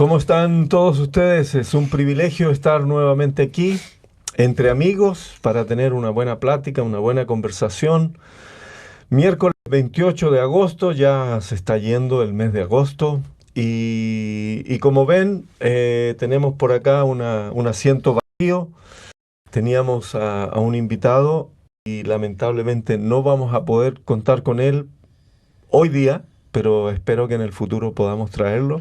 ¿Cómo están todos ustedes? Es un privilegio estar nuevamente aquí entre amigos para tener una buena plática, una buena conversación. Miércoles 28 de agosto, ya se está yendo el mes de agosto y como ven, tenemos por acá un asiento vacío. Teníamos a un invitado y lamentablemente no vamos a poder contar con él hoy día, pero espero que en el futuro podamos traerlo.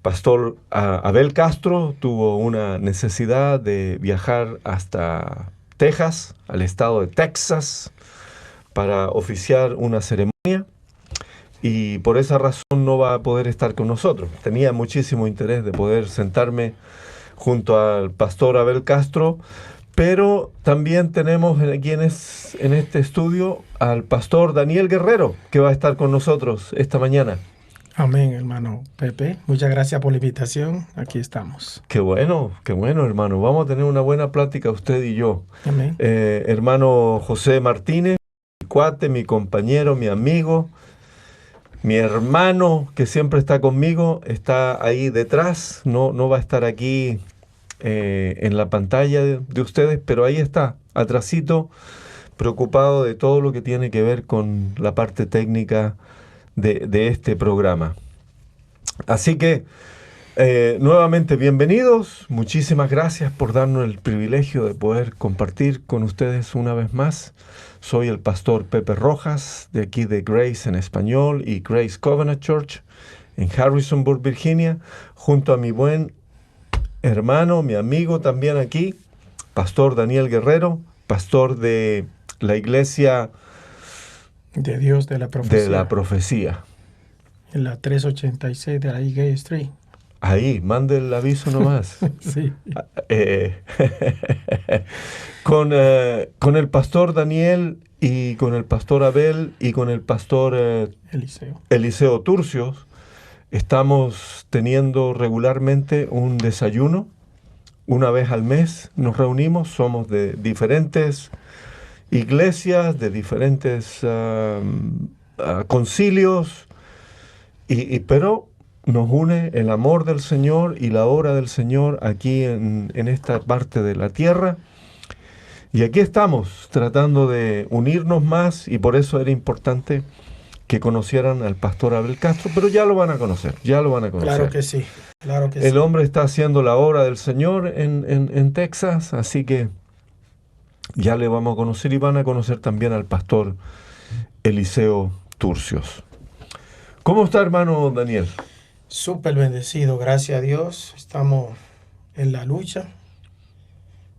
Pastor Abel Castro tuvo una necesidad de viajar hasta Texas, al estado de Texas, para oficiar una ceremonia y por esa razón no va a poder estar con nosotros. Tenía muchísimo interés de poder sentarme junto al pastor Abel Castro, pero también tenemos aquí en este estudio al pastor Daniel Guerrero, que va a estar con nosotros esta mañana. Amén, hermano Pepe. Muchas gracias por la invitación. Aquí estamos. Qué bueno, hermano. Vamos a tener una buena plática usted y yo. Amén. Hermano José Martínez, mi cuate, mi compañero, mi amigo, mi hermano que siempre está conmigo, está ahí detrás. No va a estar aquí en la pantalla de ustedes, pero ahí está, atrasito, preocupado de todo lo que tiene que ver con la parte técnica de este programa. Así que nuevamente bienvenidos, muchísimas gracias por darnos el privilegio de poder compartir con ustedes una vez más. Soy el pastor Pepe Rojas, de aquí de Grace en español y Grace Covenant Church en Harrisonburg, Virginia, junto a mi buen hermano, mi amigo también aquí, pastor Daniel Guerrero, pastor de la iglesia De Dios de la profecía. de la profecía. En la 386 de la Gay Street. Ahí, mande el aviso nomás. Sí. Con el pastor Daniel y con el pastor Abel y con el pastor Eliseo Turcios estamos teniendo regularmente un desayuno. Una vez al mes nos reunimos, somos de diferentes iglesias, de diferentes concilios, pero nos une el amor del Señor y la obra del Señor aquí en esta parte de la tierra. Y aquí estamos tratando de unirnos más y por eso era importante que conocieran al pastor Abel Castro, pero ya lo van a conocer, Claro que sí, claro que el sí. hombre está haciendo la obra del Señor en Texas, así que ya le vamos a conocer y van a conocer también al pastor Eliseo Turcios. ¿Cómo está, hermano Daniel? Súper bendecido, gracias a Dios. Estamos en la lucha.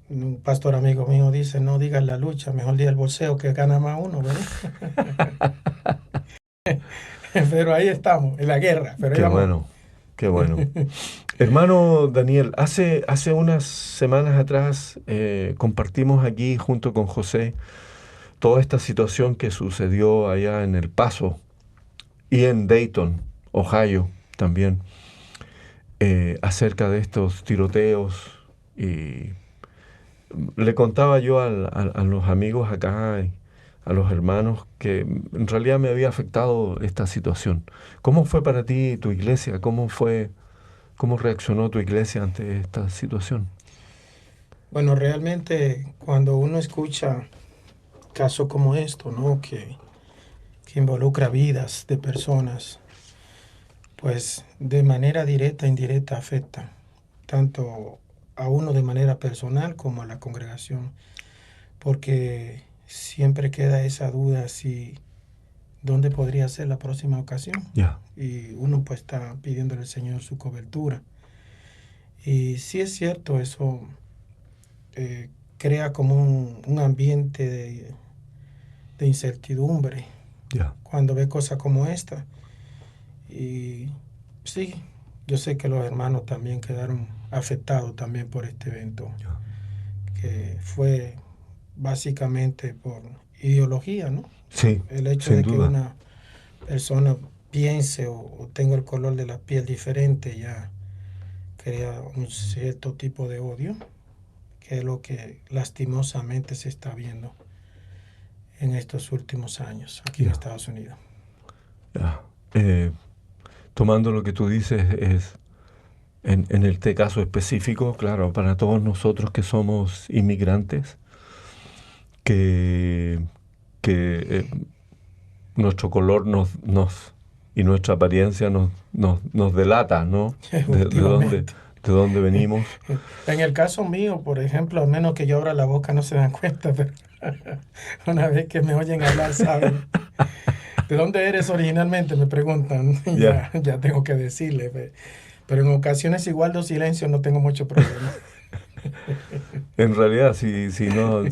Un pastor amigo mío dice, no digas la lucha, mejor diga el bolseo que gana más uno, ¿verdad? Pero ahí estamos, en la guerra. Pero Qué bueno, qué bueno. Hermano Daniel, hace unas semanas atrás compartimos aquí junto con José toda esta situación que sucedió allá en El Paso y en Dayton, Ohio también, acerca de estos tiroteos. Y le contaba yo a los amigos acá, a los hermanos, que en realidad me había afectado esta situación. ¿Cómo fue para ti tu iglesia? ¿Cómo reaccionó tu iglesia ante esta situación? Bueno, realmente cuando uno escucha casos como esto, ¿no? Que involucra vidas de personas, pues de manera directa e indirecta afecta tanto a uno de manera personal como a la congregación, porque siempre queda esa duda si dónde podría ser la próxima ocasión. Ya. Y uno pues está pidiéndole al Señor su cobertura. Y sí es cierto, eso crea como un ambiente de incertidumbre Ya. cuando ve cosas como esta. Y sí, yo sé que los hermanos también quedaron afectados también por este evento, Ya. que fue básicamente por ideología, ¿no? Sí, El hecho sin de que duda. una persona piense o tenga el color de la piel diferente ya crea un cierto tipo de odio, que es lo que lastimosamente se está viendo en estos últimos años aquí en Ya. Estados Unidos. Ya. Tomando lo que tú dices, es en este caso específico, claro, para todos nosotros que somos inmigrantes, que, que nuestro color y nuestra apariencia nos delata, ¿no? Efectivamente. De dónde venimos. En el caso mío, por ejemplo, al menos que yo abra la boca no se dan cuenta, pero una vez que me oyen hablar saben. ¿De dónde eres originalmente? Me preguntan. Y Ya, ya tengo que decirle. Pero en ocasiones igual de silencio no tengo mucho problema. en realidad, si no,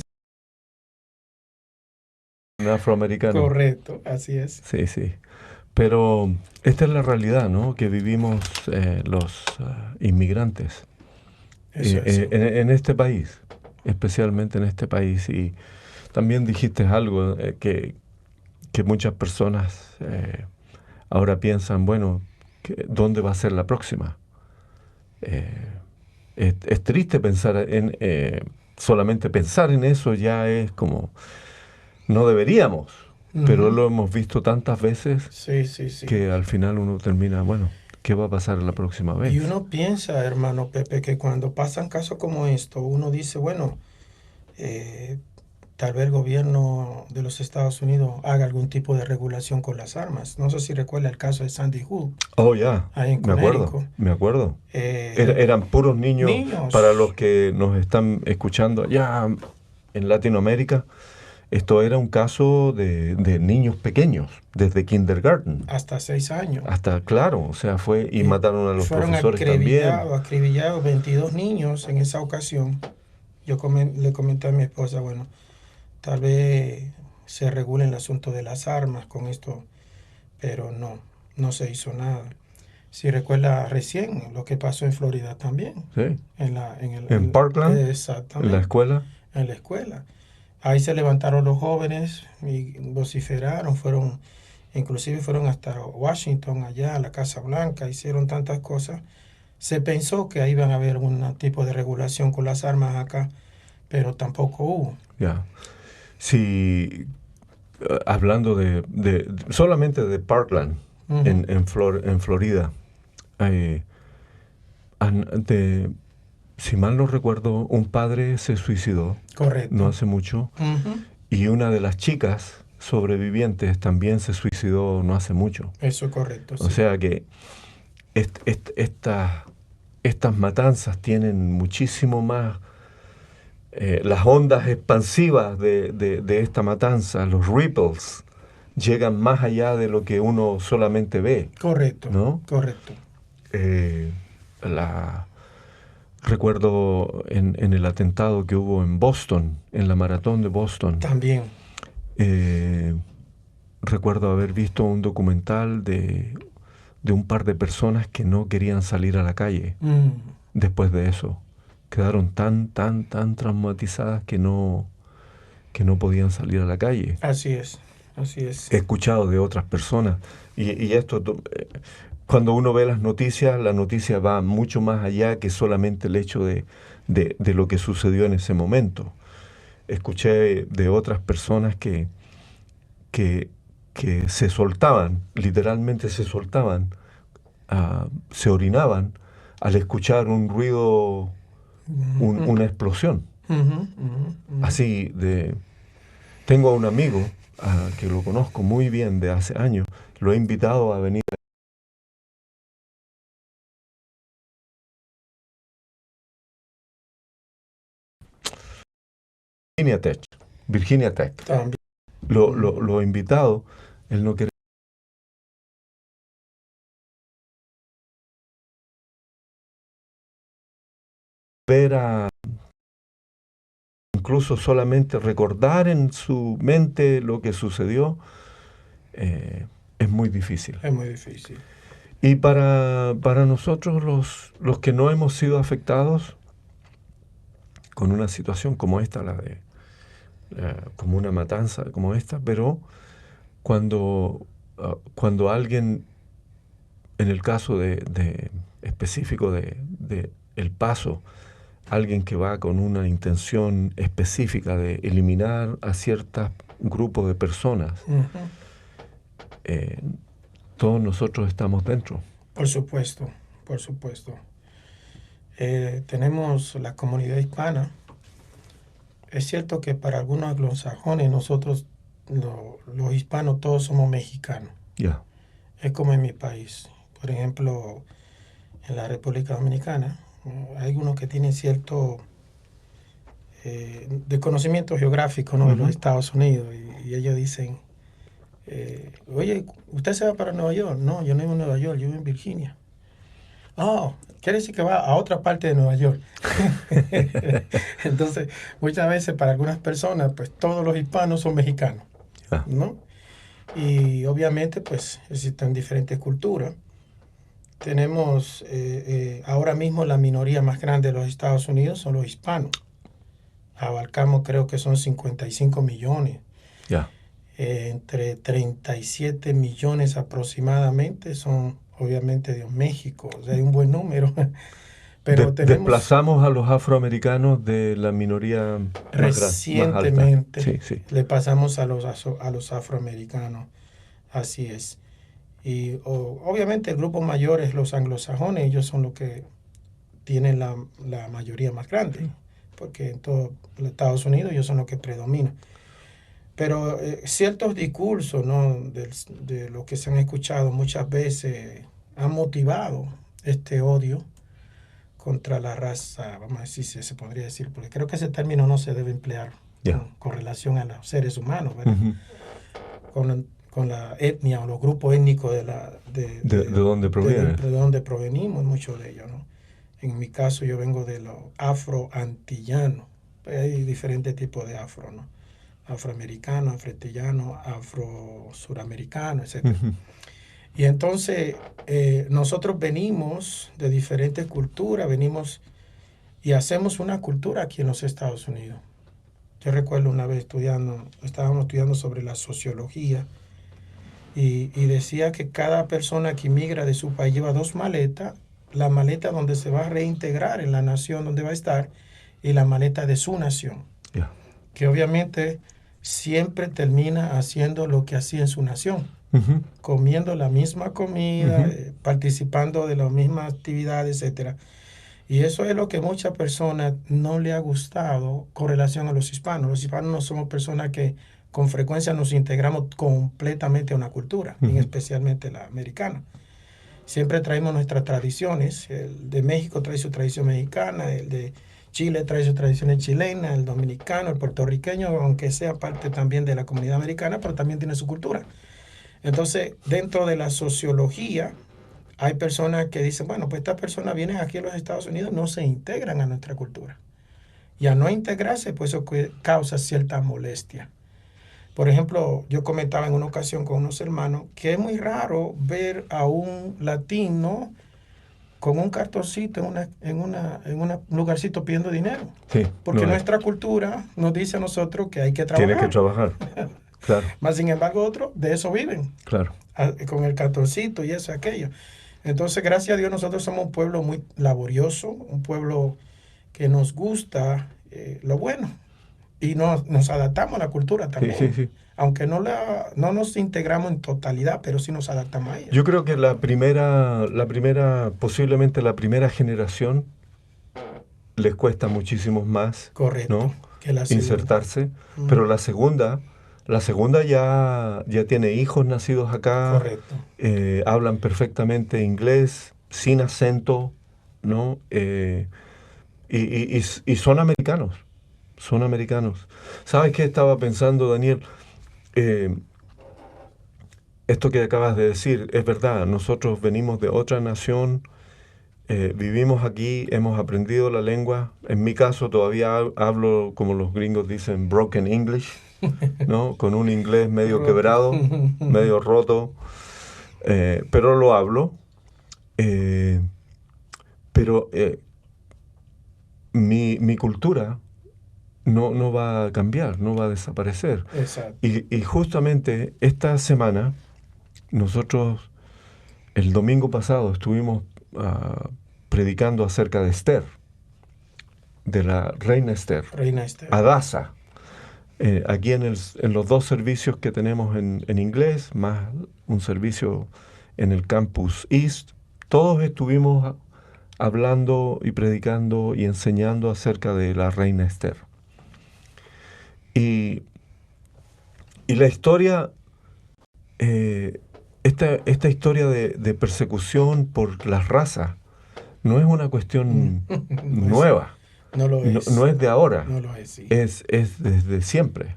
un afroamericano, Correcto, así es. sí, sí. Pero esta es la realidad, ¿no? Que vivimos los inmigrantes Eso es. en este país, especialmente en este país. Y también dijiste algo que muchas personas ahora piensan, bueno, ¿dónde va a ser la próxima? Eh, es triste pensar solamente pensar en eso ya es como, no deberíamos, pero Ujú. lo hemos visto tantas veces Sí, sí, sí. que al final uno termina, bueno, ¿qué va a pasar la próxima Y vez? uno piensa, hermano Pepe, que cuando pasan casos como esto, uno dice, bueno, eh, tal vez el gobierno de los Estados Unidos haga algún tipo de regulación con las armas. No sé si recuerda el caso de Sandy Hook, Oh, ya, ahí en me acuerdo, Connecticut. me acuerdo. Eh, Eran puros niños, para los Niños que nos están escuchando allá en Latinoamérica, esto era un caso de niños pequeños, desde kindergarten hasta 6 años. hasta, claro, o sea, fue y Eh, mataron a los Fueron profesores también. acribillados 22 niños en esa ocasión. Le comenté a mi esposa, bueno, tal vez se regule el asunto de las armas con esto, pero no se hizo nada. Si recuerda recién lo que pasó en Florida también, Sí. en la, en el, En Parkland, en la exactamente, escuela. en la escuela. Ahí se levantaron los jóvenes y vociferaron, inclusive fueron hasta Washington, allá a la Casa Blanca, hicieron tantas cosas. Se pensó que ahí iban a haber un tipo de regulación con las armas acá, pero tampoco hubo. Ya. Si hablando solamente de Parkland Ujú. en Florida, eh, si mal no recuerdo, un padre se suicidó no Correcto. hace mucho Ujú. y una de las chicas sobrevivientes también se suicidó no hace mucho. Eso es correcto, O sí. sea que estas matanzas tienen muchísimo más, las ondas expansivas de esta matanza, los ripples, llegan más allá de lo que uno solamente ve, Correcto, ¿no? correcto. Eh, la, Recuerdo en el atentado que hubo en Boston, en la maratón de Boston, También. eh, recuerdo haber visto un documental de un par de personas que no querían salir a la calle Mm, después de eso. Quedaron tan traumatizadas que no podían salir a la calle. así es, así es. He escuchado de otras personas y esto, cuando uno ve las noticias, la noticia va mucho más allá que solamente el hecho de lo que sucedió en ese momento. Escuché de otras personas que, que se soltaban, literalmente se soltaban, se orinaban al escuchar un ruido, Ujú, una explosión. ujú, ujú, ujú. Así de... Tengo a un amigo que lo conozco muy bien de hace años, lo he invitado a venir a Virginia Tech. Virginia Tech. También. Lo he invitado, él no quiere ver incluso solamente recordar en su mente lo que sucedió, eh, es muy difícil. Es muy difícil. Y para nosotros los que no hemos sido afectados con una situación como esta, como una matanza como esta, pero cuando alguien, en el caso específico de El Paso, alguien que va con una intención específica de eliminar a ciertos grupos de personas, Ujú. eh, todos nosotros estamos dentro. Por supuesto, por supuesto. tenemos la comunidad hispana. Es cierto que para algunos anglosajones nosotros, los hispanos, todos somos mexicanos. Ya. Es como en mi país. Por ejemplo, en la República Dominicana, hay unos que tienen cierto desconocimiento geográfico, ¿no? De los Estados Unidos, y ellos dicen, oye, ¿usted se va para Nueva York? No, yo no vivo en Nueva York, yo vivo en Virginia. Oh, quiere decir que va a otra parte de Nueva York. Entonces, muchas veces para algunas personas, pues todos los hispanos son mexicanos, Ya. ¿no? Y obviamente, pues existen diferentes culturas. Tenemos ahora mismo la minoría más grande de los Estados Unidos son los hispanos. Abarcamos, creo que son 55 millones. Ya. Entre 37 millones aproximadamente son obviamente de México. O sea, hay un buen número. Pero tenemos Desplazamos a los afroamericanos de la minoría más alta. recientemente, Sí, sí. le pasamos a los afroamericanos. Así es. Y obviamente el grupo mayor es los anglosajones, ellos son los que tienen la mayoría más grande, porque en todo Estados Unidos ellos son los que predominan. Pero ciertos discursos, ¿no? de lo que se han escuchado muchas veces han motivado este odio contra la raza, vamos a decir, si se podría decir, porque creo que ese término no se debe emplear Ya. con relación a los seres humanos, ¿verdad? Ujú. Con la etnia o los grupos étnicos ¿De dónde provienen? de donde provenimos, muchos de ellos, ¿no? En mi caso yo vengo de los afroantillanos. Hay diferentes tipos de afro, ¿no? Afroamericano, afroantillano, afro-suramericano, etc. Ujú. Y entonces nosotros venimos de diferentes culturas, venimos y hacemos una cultura aquí en los Estados Unidos. Yo recuerdo una vez estábamos estudiando sobre la sociología y decía que cada persona que migra de su país lleva dos maletas, la maleta donde se va a reintegrar en la nación donde va a estar y la maleta de su nación, Ya. que obviamente siempre termina haciendo lo que hacía en su nación, Ujú. comiendo la misma comida, Ujú. participando de las mismas actividades, etc. Y eso es lo que muchas personas no le ha gustado con relación a los hispanos. Los hispanos no somos personas que con frecuencia nos integramos completamente a una cultura, y especialmente la americana. Siempre traemos nuestras tradiciones. El de México trae su tradición mexicana, el de Chile trae sus tradiciones chilenas, el dominicano, el puertorriqueño, aunque sea parte también de la comunidad americana, pero también tiene su cultura. Entonces, dentro de la sociología, hay personas que dicen, bueno, pues estas personas vienen aquí a los Estados Unidos, no se integran a nuestra cultura. Y al no integrarse, pues eso causa cierta molestia. Por ejemplo, yo comentaba en una ocasión con unos hermanos que es muy raro ver a un latino con un cartoncito en un lugarcito pidiendo dinero. Sí. Porque No es. nuestra cultura nos dice a nosotros que hay que Tiene que trabajar. trabajar. Claro, Más sin embargo, otros de eso viven, claro. con el cartoncito y eso, aquello. Entonces, gracias a Dios, nosotros somos un pueblo muy laborioso, un pueblo que nos gusta lo bueno y nos adaptamos a la cultura Sí, también. sí, sí. Aunque no nos integramos en totalidad, pero sí nos adaptamos a ella. Yo creo que posiblemente la primera generación les cuesta muchísimo más, Correcto. ¿no? Que la segunda. Insertarse, pero la segunda ya tiene hijos nacidos acá, Correcto. hablan perfectamente inglés, sin acento, ¿no? Y son americanos, son americanos. ¿Sabes qué estaba pensando, Daniel? Esto que acabas de decir es verdad, nosotros venimos de otra nación, vivimos aquí, hemos aprendido la lengua. En mi caso todavía hablo, como los gringos dicen, broken English, ¿no? Con un inglés medio quebrado, medio roto, pero lo hablo. Pero mi cultura no va a cambiar, no va a desaparecer. Exacto. Y justamente esta semana, nosotros el domingo pasado estuvimos predicando acerca de Esther, de la reina Esther, Reina Esther. Adasa. Aquí en los dos servicios que tenemos en inglés, más un servicio en el Campus East, todos estuvimos hablando y predicando y enseñando acerca de la reina Esther. Y la historia, esta historia de persecución por las razas, no es una cuestión nueva, no lo es. No es de ahora, No lo es, sí. es desde siempre,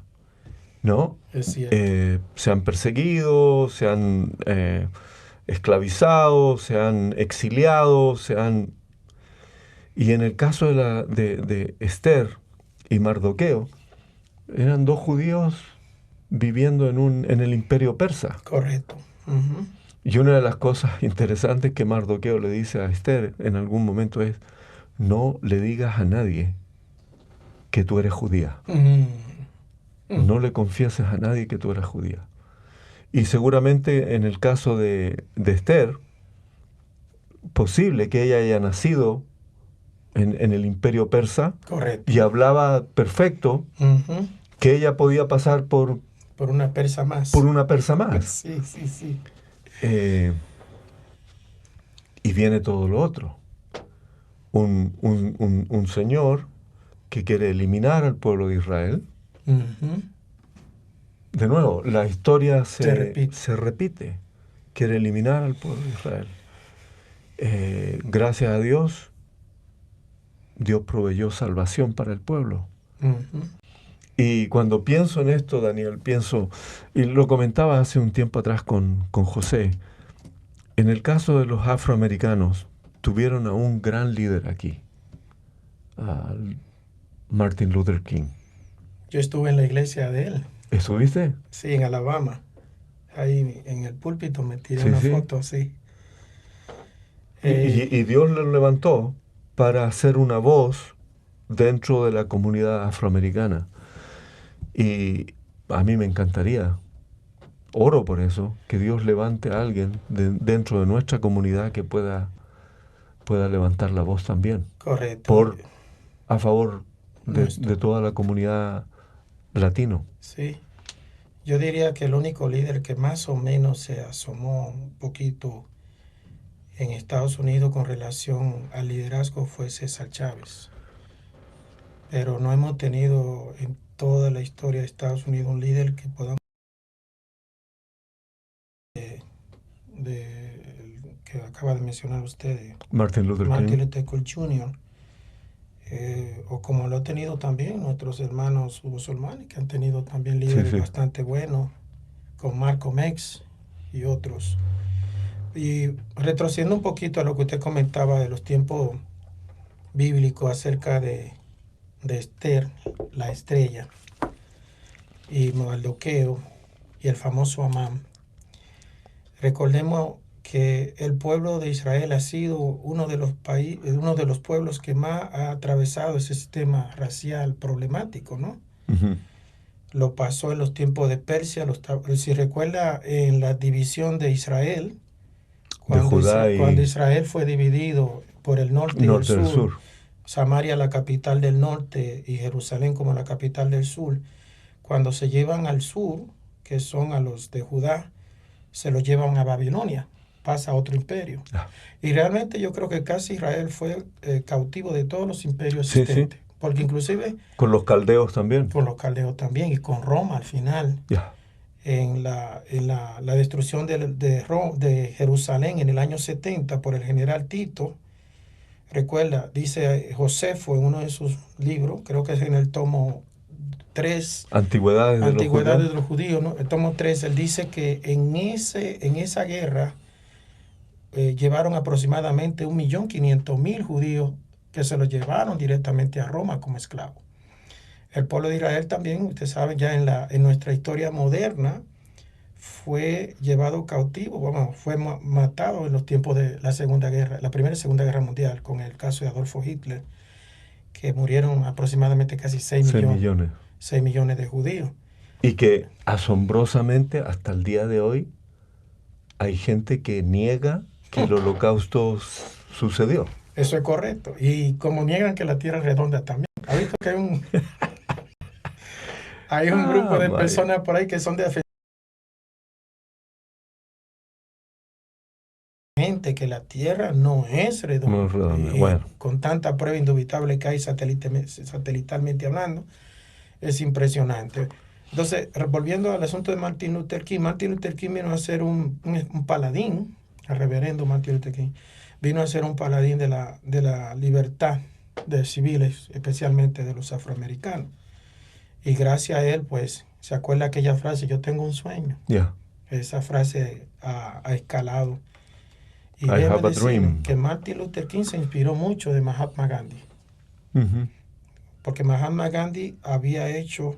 ¿no? Es cierto. Se han perseguido, se han esclavizado, se han exiliado, Y en el caso de Esther y Mardoqueo, eran dos judíos viviendo en el imperio persa. Correcto. Uh-huh. Y una de las cosas interesantes que Mardoqueo le dice a Esther en algún momento es: no le digas a nadie que tú eres judía. No le confieses a nadie que tú eres judía. Y seguramente en el caso de Esther, posible que ella haya nacido en el imperio persa. Correcto. Y hablaba perfecto, uh-huh, que ella podía pasar por una persa más. Por una persa más. Sí, sí, sí. Y viene todo lo otro. Un señor que quiere eliminar al pueblo de Israel. Uh-huh. De nuevo, la historia Se repite. Quiere eliminar al pueblo de Israel. Gracias a Dios, Dios proveyó salvación para el pueblo. Uh-huh. Y cuando pienso en esto, Daniel, y lo comentaba hace un tiempo atrás con José, en el caso de los afroamericanos, tuvieron a un gran líder aquí, a Martin Luther King. Yo estuve en la iglesia de él. ¿Estuviste? Sí, en Alabama. Ahí en el púlpito me tiré una foto, sí. Y Dios lo levantó para ser una voz dentro de la comunidad afroamericana. Y a mí me encantaría, oro por eso, que Dios levante a alguien dentro de nuestra comunidad que pueda levantar la voz también. Correcto. A favor de toda la comunidad latino. Sí. Yo diría que el único líder que más o menos se asomó un poquito en Estados Unidos con relación al liderazgo fue César Chávez. Pero no hemos tenido en toda la historia de Estados Unidos un líder que podamos que acaba de mencionar usted, Martin Luther King Jr., o como lo ha tenido también nuestros hermanos musulmanes, que han tenido también líderes bastante buenos, con Malcolm X y otros. Y retrocediendo un poquito a lo que usted comentaba de los tiempos bíblicos acerca de Esther, la estrella, y Mardoqueo y el famoso Amán. Recordemos que el pueblo de Israel ha sido uno de los pueblos que más ha atravesado ese sistema racial problemático, ¿no? Uh-huh. Lo pasó en los tiempos de Persia, si recuerda en la división de Israel, cuando Israel fue dividido por el norte y el sur, Samaria la capital del norte y Jerusalén como la capital del sur, cuando se llevan al sur, que son a los de Judá, se los llevan a Babilonia, pasa a otro imperio. Y realmente yo creo que casi Israel fue cautivo de todos los imperios existentes. Sí. Porque inclusive... Con los caldeos también. Con los caldeos también, y con Roma al final. En la destrucción de Jerusalén en el año 70 por el general Tito. Recuerda, dice Josefo en uno de sus libros, creo que es en el tomo 3, Antigüedades de los judíos, ¿no? El tomo 3, él dice que en esa guerra llevaron aproximadamente 1.500.000 judíos que se los llevaron directamente a Roma como esclavos. El pueblo de Israel también, ustedes saben, ya en nuestra historia moderna, fue llevado cautivo, fue matado en los tiempos de la Primera y Segunda Guerra Mundial, con el caso de Adolfo Hitler, que murieron aproximadamente casi 6 millones de judíos. Y que asombrosamente hasta el día de hoy hay gente que niega que el holocausto sucedió. Eso es correcto. Y como niegan que la Tierra es redonda también. ¿Ha visto que hay un grupo de personas por ahí que son de constante que la Tierra no es redonda. No es redonda, bueno. Con tanta prueba indubitable que hay satelitalmente hablando, es impresionante. Entonces, volviendo al asunto de Martin Luther King vino a ser un paladín, el reverendo Martin Luther King, vino a ser un paladín de la libertad de civiles, especialmente de los afroamericanos. Y gracias a él, pues, se acuerda aquella frase, yo tengo un sueño. Yeah. Esa frase ha escalado. Y I have a dream. que Martin Luther King se inspiró mucho de Mahatma Gandhi. Uh-huh. Porque Mahatma Gandhi había hecho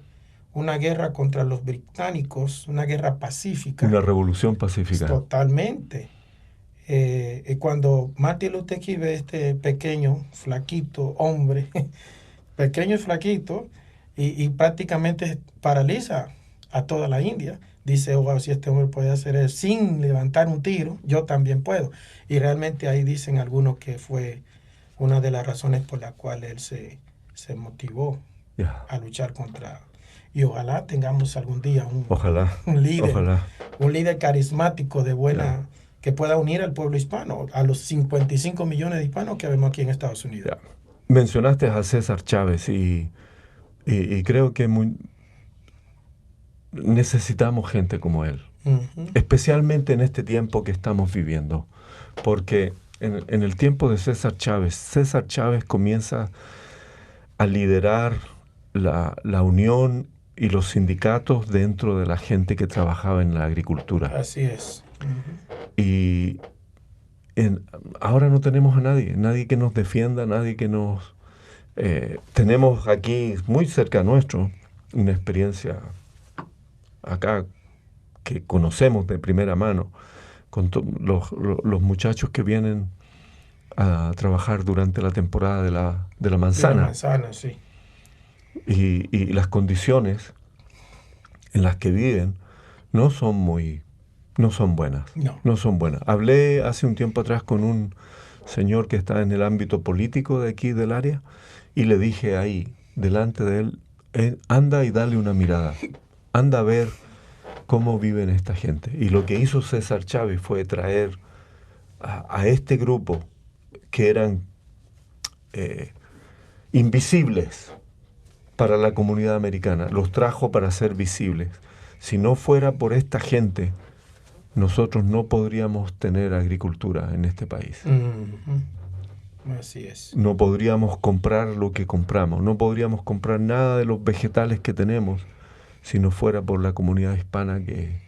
una guerra contra los británicos, una guerra pacífica. Una revolución pacífica. Totalmente. Cuando Martin Luther King ve este pequeño, flaquito hombre, pequeño y flaquito, y prácticamente paraliza a toda la India. Dice, wow, si este hombre puede hacer eso sin levantar un tiro, yo también puedo. Y realmente ahí dicen algunos que fue una de las razones por las cuales él se motivó a luchar contra. Y ojalá tengamos algún día un líder carismático de buena, que pueda unir al pueblo hispano, a los 55 millones de hispanos que vemos aquí en Estados Unidos. Mencionaste a César Chávez y creo que necesitamos gente como él, especialmente en este tiempo que estamos viviendo, porque en el tiempo de César Chávez comienza a liderar la unión y los sindicatos dentro de la gente que trabajaba en la agricultura. Así es. Y ahora no tenemos a nadie que nos defienda, nadie que nos... tenemos aquí muy cerca nuestro una experiencia acá que conocemos de primera mano con los muchachos que vienen a trabajar durante la temporada de la manzana. De la manzana, sí. Y las condiciones en las que viven no son buenas. No son buenas. Hablé hace un tiempo atrás con un señor que está en el ámbito político de aquí del área y le dije ahí, delante de él, anda y dale una mirada. Anda a ver cómo viven esta gente. Y lo que hizo César Chávez fue traer a este grupo que eran invisibles para la comunidad americana. Los trajo para ser visibles. Si no fuera por esta gente, nosotros no podríamos tener agricultura en este país. Así es. No podríamos comprar lo que compramos. No podríamos comprar nada de los vegetales que tenemos si no fuera por la comunidad hispana que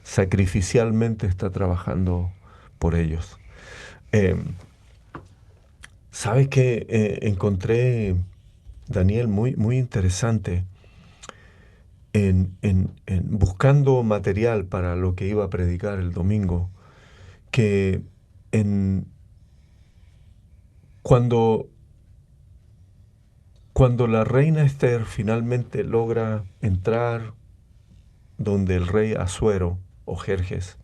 sacrificialmente está trabajando por ellos. ¿Sabes qué? Encontré, Daniel, muy interesante en buscando material para lo que iba a predicar el domingo, que cuando la reina Esther finalmente logra entrar donde el rey Asuero o Jerjes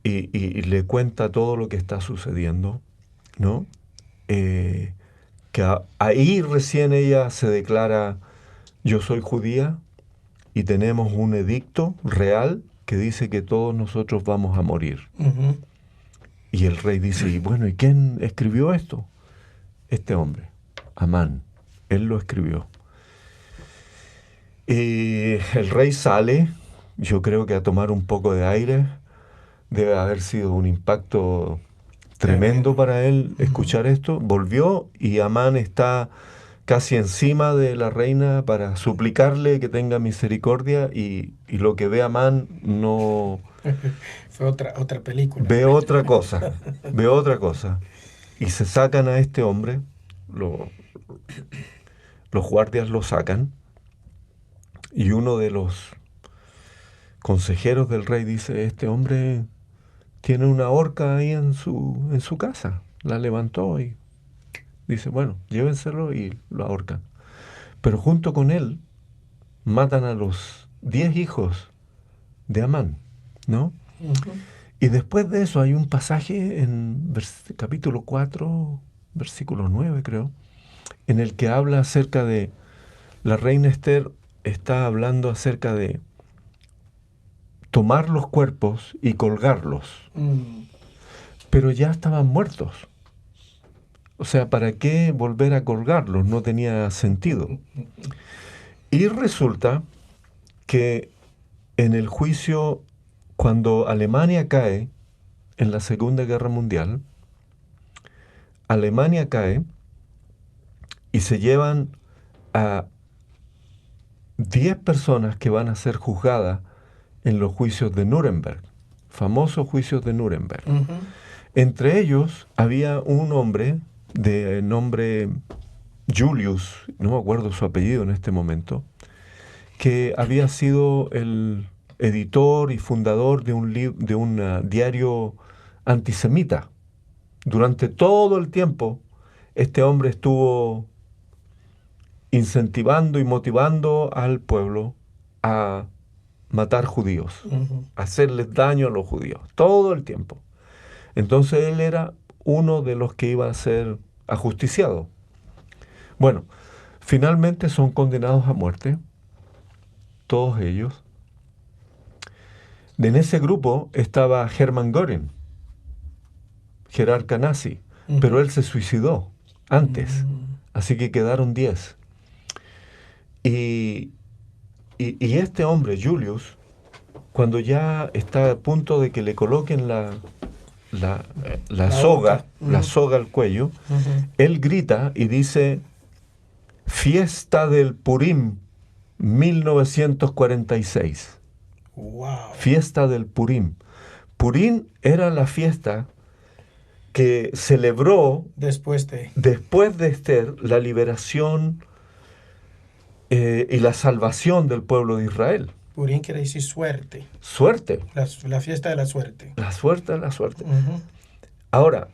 y le cuenta todo lo que está sucediendo, ¿no? Que ahí recién ella se declara, yo soy judía y tenemos un edicto real que dice que todos nosotros vamos a morir. Y el rey dice, y bueno, ¿y quién escribió esto? Este hombre, Amán. Él lo escribió. Y el rey sale, yo creo que a tomar un poco de aire. Debe haber sido un impacto tremendo para él escuchar esto. Volvió y Amán está casi encima de la reina para suplicarle que tenga misericordia y lo que ve Amán no... Fue otra película. Ve otra cosa. Y se sacan a este hombre, los guardias lo sacan, y uno de los consejeros del rey dice, este hombre tiene una horca ahí en su casa, la levantó y dice, bueno, llévenselo y lo ahorcan. Pero junto con él matan a los 10 hijos de Amán, ¿no? Y después de eso hay un pasaje en capítulo 4, versículo 9 creo, en el que habla acerca de, la reina Esther está hablando acerca de tomar los cuerpos y colgarlos. pero ya estaban muertos. O sea, ¿para qué volver a colgarlos? No tenía sentido. Y resulta que en el juicio, cuando Alemania cae en la Segunda Guerra Mundial, Alemania cae y se llevan a 10 personas que van a ser juzgadas en los juicios de Nuremberg, famosos juicios de Nuremberg. Entre ellos había un hombre de nombre Julius, no me acuerdo su apellido en este momento, que había sido el editor y fundador de un diario antisemita. Durante todo el tiempo, este hombre estuvo incentivando y motivando al pueblo a matar judíos, a hacerles daño a los judíos, todo el tiempo. Entonces él era uno de los que iba a ser ajusticiado. Bueno, finalmente son condenados a muerte, todos ellos. En ese grupo estaba Hermann Göring, jerarca nazi, pero él se suicidó antes, así que quedaron 10. Y este hombre, Julius, cuando ya está a punto de que le coloquen la soga al cuello, él grita y dice: Fiesta del Purim 1946. Wow. Fiesta del Purim. Purim era la fiesta que celebró después de Esther la liberación y la salvación del pueblo de Israel. Purim quiere decir suerte. Suerte. La fiesta de la suerte. La suerte de la suerte. Ahora,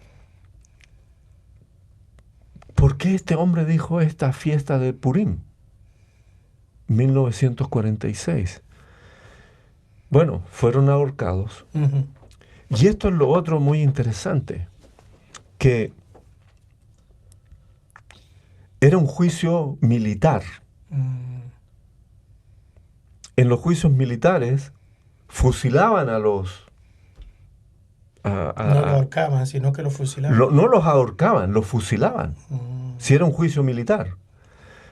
¿por qué este hombre dijo esta fiesta de Purim? 1946. Bueno, fueron ahorcados. Y esto es lo otro muy interesante, que era un juicio militar. En los juicios militares fusilaban a los... no los ahorcaban, sino que los fusilaban. No los ahorcaban, los fusilaban. Si era un juicio militar.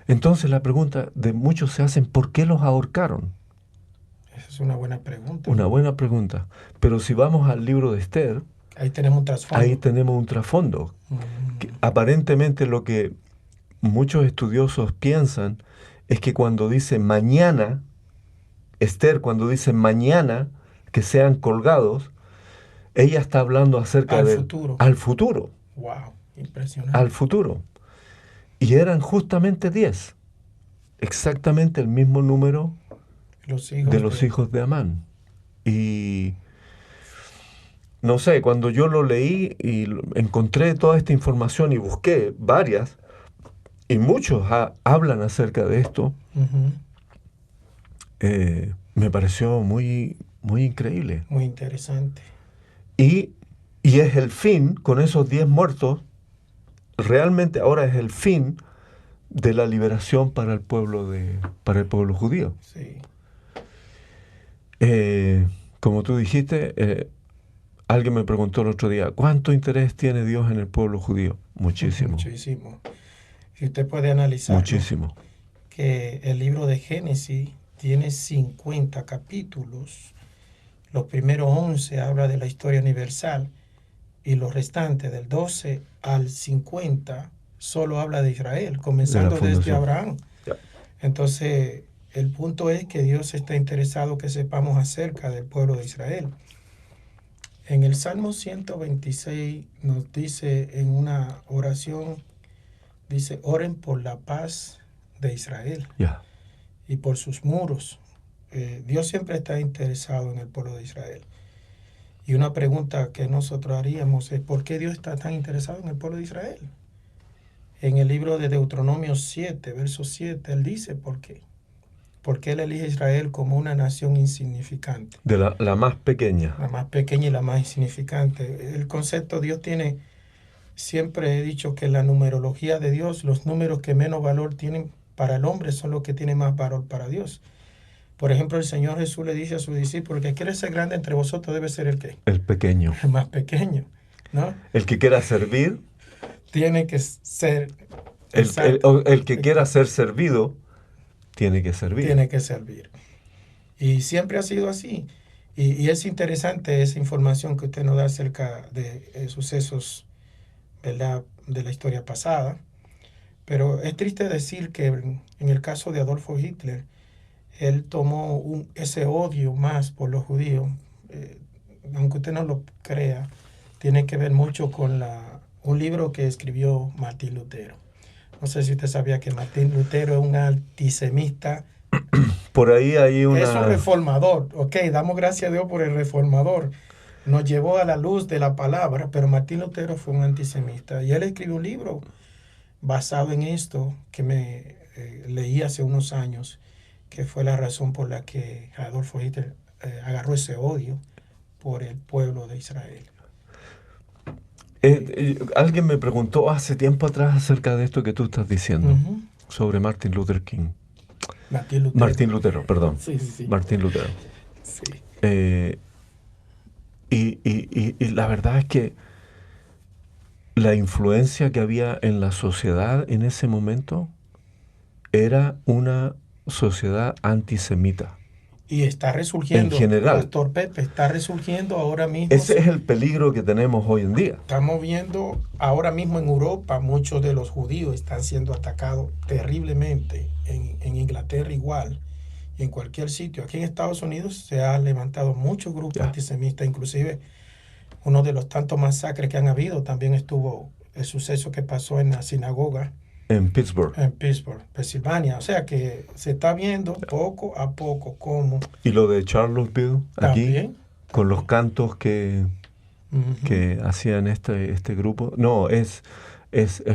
Entonces la pregunta de muchos se hacen: ¿por qué los ahorcaron? Esa es una buena pregunta. Una buena pregunta. Pero si vamos al libro de Esther, ahí tenemos un trasfondo. Ahí tenemos un trasfondo. Que aparentemente lo que muchos estudiosos piensan es que cuando dice mañana, Esther, cuando dice mañana que sean colgados, ella está hablando acerca al del futuro. Al futuro. Wow, impresionante. Al futuro. Y eran justamente 10. Exactamente el mismo número de los hijos de Amán. Y no sé, cuando yo lo leí y encontré toda esta información y busqué varias, y muchos hablan acerca de esto, me pareció muy, muy increíble. Muy interesante. Y es el fin, con esos 10 muertos, realmente ahora es el fin de la liberación para el pueblo judío. Sí. Como tú dijiste, alguien me preguntó el otro día: ¿cuánto interés tiene Dios en el pueblo judío? Muchísimo. Muchísimo. Y usted puede analizar muchísimo. Que el libro de Génesis tiene 50 capítulos. Los primeros 11 habla de la historia universal y los restantes del 12 al 50 solo habla de Israel, comenzando desde Abraham. Ya. Entonces, el punto es que Dios está interesado que sepamos acerca del pueblo de Israel. En el Salmo 126 nos dice en una oración, dice: oren por la paz de Israel y por sus muros. Dios siempre está interesado en el pueblo de Israel. Y una pregunta que nosotros haríamos es: ¿por qué Dios está tan interesado en el pueblo de Israel? En el libro de Deuteronomio 7, verso 7, él dice por qué. Porque él elige a Israel como una nación insignificante. De la más pequeña. La más pequeña y la más insignificante. El concepto Dios tiene, siempre he dicho que la numerología de Dios, los números que menos valor tienen para el hombre son los que tienen más valor para Dios. Por ejemplo, el Señor Jesús le dice a sus discípulos: que quiere ser grande entre vosotros debe ser el ¿qué? El pequeño. El más pequeño. ¿no? El que quiera servir, Tiene que ser, el que quiera ser servido, tiene que servir. tiene que servir. Y siempre ha sido así. Y es interesante esa información que usted nos da acerca de sucesos, ¿verdad?, de la historia pasada. Pero es triste decir que en el caso de Adolfo Hitler, él tomó ese odio más por los judíos, aunque usted no lo crea, tiene que ver mucho con un libro que escribió Martín Lutero. No sé si usted sabía que Martín Lutero es un antisemita. Por ahí hay Es un una... reformador, ok, damos gracias a Dios por el reformador. Nos llevó a la luz de la palabra, pero Martín Lutero fue un antisemita. Y él escribió un libro basado en esto que me leí hace unos años, que fue la razón por la que Adolfo Hitler agarró ese odio por el pueblo de Israel. Alguien me preguntó hace tiempo atrás acerca de esto que tú estás diciendo, Ujú. sobre Martin Luther King. Martín Lutero. Martín Lutero, perdón. Sí, sí, sí. Martín Lutero. Sí. Y la verdad es que la influencia que había en la sociedad en ese momento era una sociedad antisemita. Y está resurgiendo, En general. Pastor Pepe, está resurgiendo ahora mismo. Ese es el peligro que tenemos hoy en día. Estamos viendo ahora mismo en Europa, muchos de los judíos están siendo atacados terriblemente, en Inglaterra igual, y en cualquier sitio. Aquí en Estados Unidos se han levantado muchos grupos antisemitas, inclusive uno de los tantos masacres que han habido, también estuvo el suceso que pasó en la sinagoga En Pittsburgh. Pensilvania. O sea que se está viendo poco a poco cómo Y lo de Charlottesville, aquí, también, con los cantos que hacían este grupo. No, es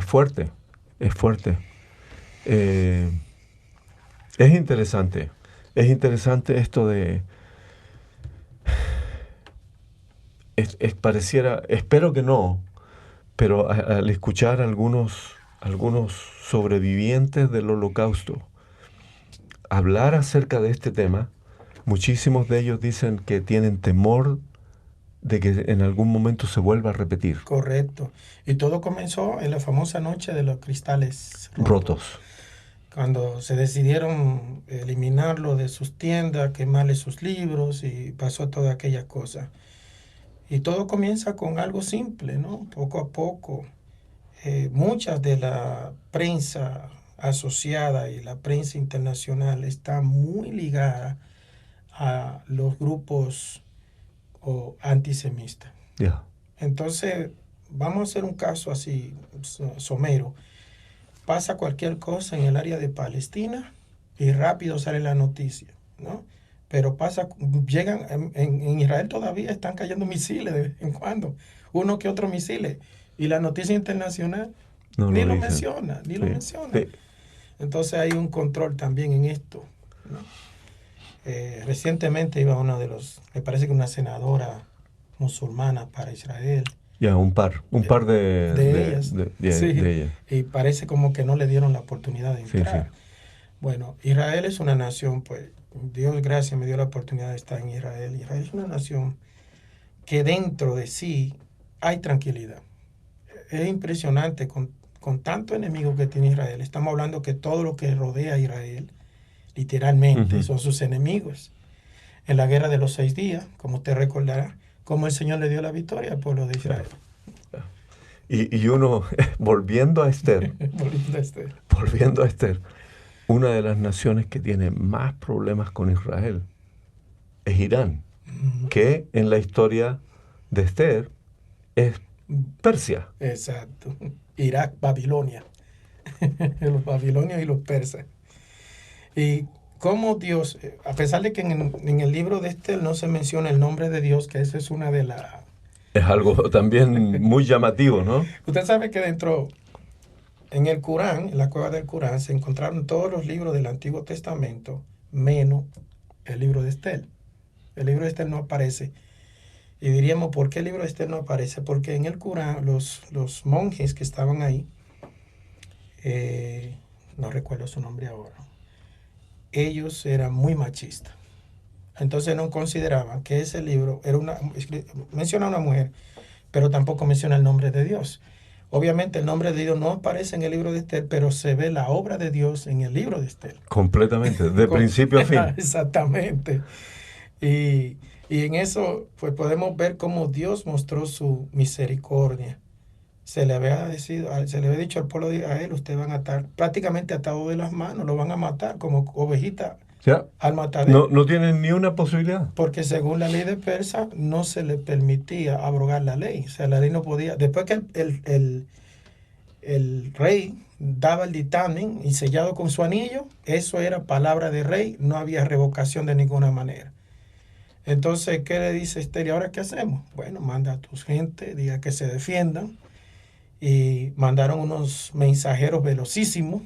fuerte, es fuerte. Es interesante esto de... pareciera, espero que no, pero al escuchar algunos sobrevivientes del Holocausto hablar acerca de este tema, muchísimos de ellos dicen que tienen temor de que en algún momento se vuelva a repetir. correcto. Y todo comenzó en la famosa noche de los cristales Rotos. cuando se decidieron eliminarlo de sus tiendas, quemarle sus libros y pasó toda aquella cosa. Y todo comienza con algo simple, ¿no? Poco a poco. Muchas de la prensa asociada y la prensa internacional está muy ligada a los grupos antisemitas. Ya. Entonces, vamos a hacer un caso así, somero. Pasa cualquier cosa en el área de Palestina y rápido sale la noticia, ¿no? Pero llegan, en Israel todavía están cayendo misiles de vez en cuando, uno que otro misiles, y la noticia internacional ni lo menciona, ni lo menciona. Sí. Entonces hay un control también en esto, ¿no? Recientemente iba me parece que una senadora musulmana para Israel. Ya, un par de ellas. Sí, de ellas. Y parece como que no le dieron la oportunidad de entrar. Sí. Bueno, Israel es una nación, pues, Dios gracias me dio la oportunidad de estar en Israel. Israel es una nación que dentro de sí hay tranquilidad. Es impresionante con tanto enemigo que tiene Israel. Estamos hablando que todo lo que rodea a Israel, literalmente, son sus enemigos. En la guerra de los 6 días, como usted recordará, cómo el Señor le dio la victoria al pueblo de Israel. Y uno, volviendo a Esther, una de las naciones que tiene más problemas con Israel es Irán, que en la historia de Esther es Persia. Exacto. Irak, Babilonia. Los babilonios y los persas. Y cómo Dios, a pesar de que en el libro de Esther no se menciona el nombre de Dios, que esa es una de las... Es algo también muy llamativo, ¿no? Usted sabe que en el Corán, en la cueva del Corán, se encontraron todos los libros del Antiguo Testamento, menos el libro de Esther. El libro de Esther no aparece. Y diríamos, ¿por qué el libro de Esther no aparece? Porque en el Corán, los monjes que estaban ahí, no recuerdo su nombre ahora, ellos eran muy machistas. Entonces no consideraban que ese libro menciona a una mujer, pero tampoco menciona el nombre de Dios. Obviamente el nombre de Dios no aparece en el libro de Esther, pero se ve la obra de Dios en el libro de Esther. Completamente, de principio a fin. Exactamente. Y en eso pues podemos ver cómo Dios mostró su misericordia. Se le había dicho al pueblo de Israel, ustedes van a estar prácticamente atados de las manos, lo van a matar como ovejita Ya, al matadero. no tienen ni una posibilidad. Porque según la ley de Persa no se le permitía abrogar la ley. O sea, la ley no podía. Después que el rey daba el dictamen y sellado con su anillo, eso era palabra de rey, no había revocación de ninguna manera. Entonces, ¿qué le dice Esther? ¿Y ahora qué hacemos? Bueno, manda a tus gente, diga que se defiendan. Y mandaron unos mensajeros velocísimos,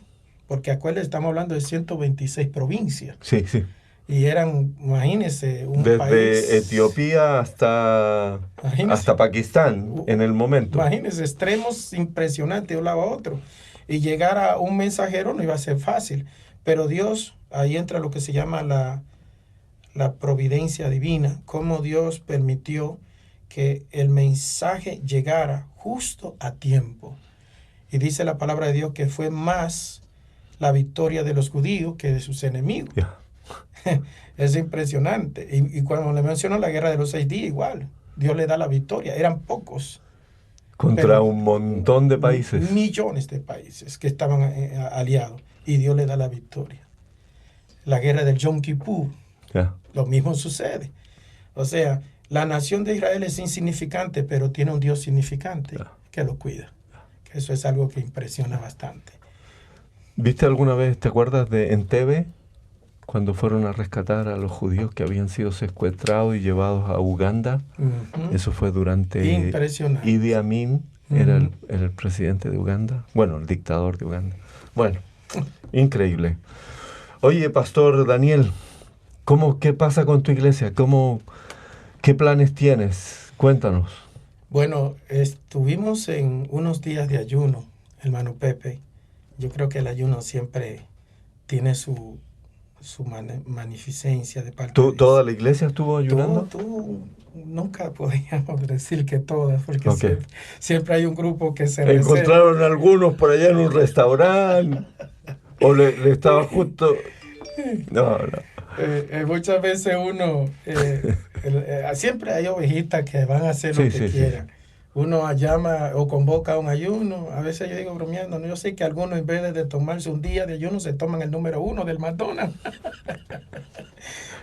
porque acuérdense, estamos hablando de 126 provincias. Sí, sí. Y eran, imagínense, un Desde país... Etiopía hasta Pakistán en el momento. Imagínense, extremos impresionantes de un lado a otro. Y llegar a un mensajero no iba a ser fácil. Pero Dios, ahí entra lo que se llama la providencia divina, cómo Dios permitió que el mensaje llegara justo a tiempo. Y dice la palabra de Dios que fue más la victoria de los judíos que de sus enemigos. Yeah. Es impresionante. Y cuando le menciono la guerra de los 6 días, igual, Dios le da la victoria. Eran pocos. Contra un montón de países. Millones de países que estaban aliados. Y Dios le da la victoria. La guerra del Yom Kippur. Yeah. Lo mismo sucede. O sea, la nación de Israel es insignificante, pero tiene un Dios significante que lo cuida. Que eso es algo que impresiona bastante. ¿Viste alguna vez, te acuerdas de Entebbe, cuando fueron a rescatar a los judíos que habían sido secuestrados y llevados a Uganda? Eso fue durante Idi Amin, era el presidente de Uganda, bueno, el dictador de Uganda. Bueno, increíble. Oye, Pastor Daniel, ¿qué pasa con tu iglesia? ¿Qué planes tienes? Cuéntanos. Bueno, estuvimos en unos días de ayuno, hermano Pepe. Yo creo que el ayuno siempre tiene su magnificencia de parte de Dios. ¿Toda la iglesia estuvo ayunando? Nunca podríamos decir que todas, porque siempre hay un grupo que se ¿Encontraron algunos por allá en un restaurante? ¿O le estaba justo...? No. Muchas veces uno, siempre hay ovejitas que van a hacer lo que quieran. Uno llama o convoca a un ayuno. A veces yo digo bromeando, yo sé que algunos en vez de tomarse un día de ayuno se toman el número 1 del McDonald's.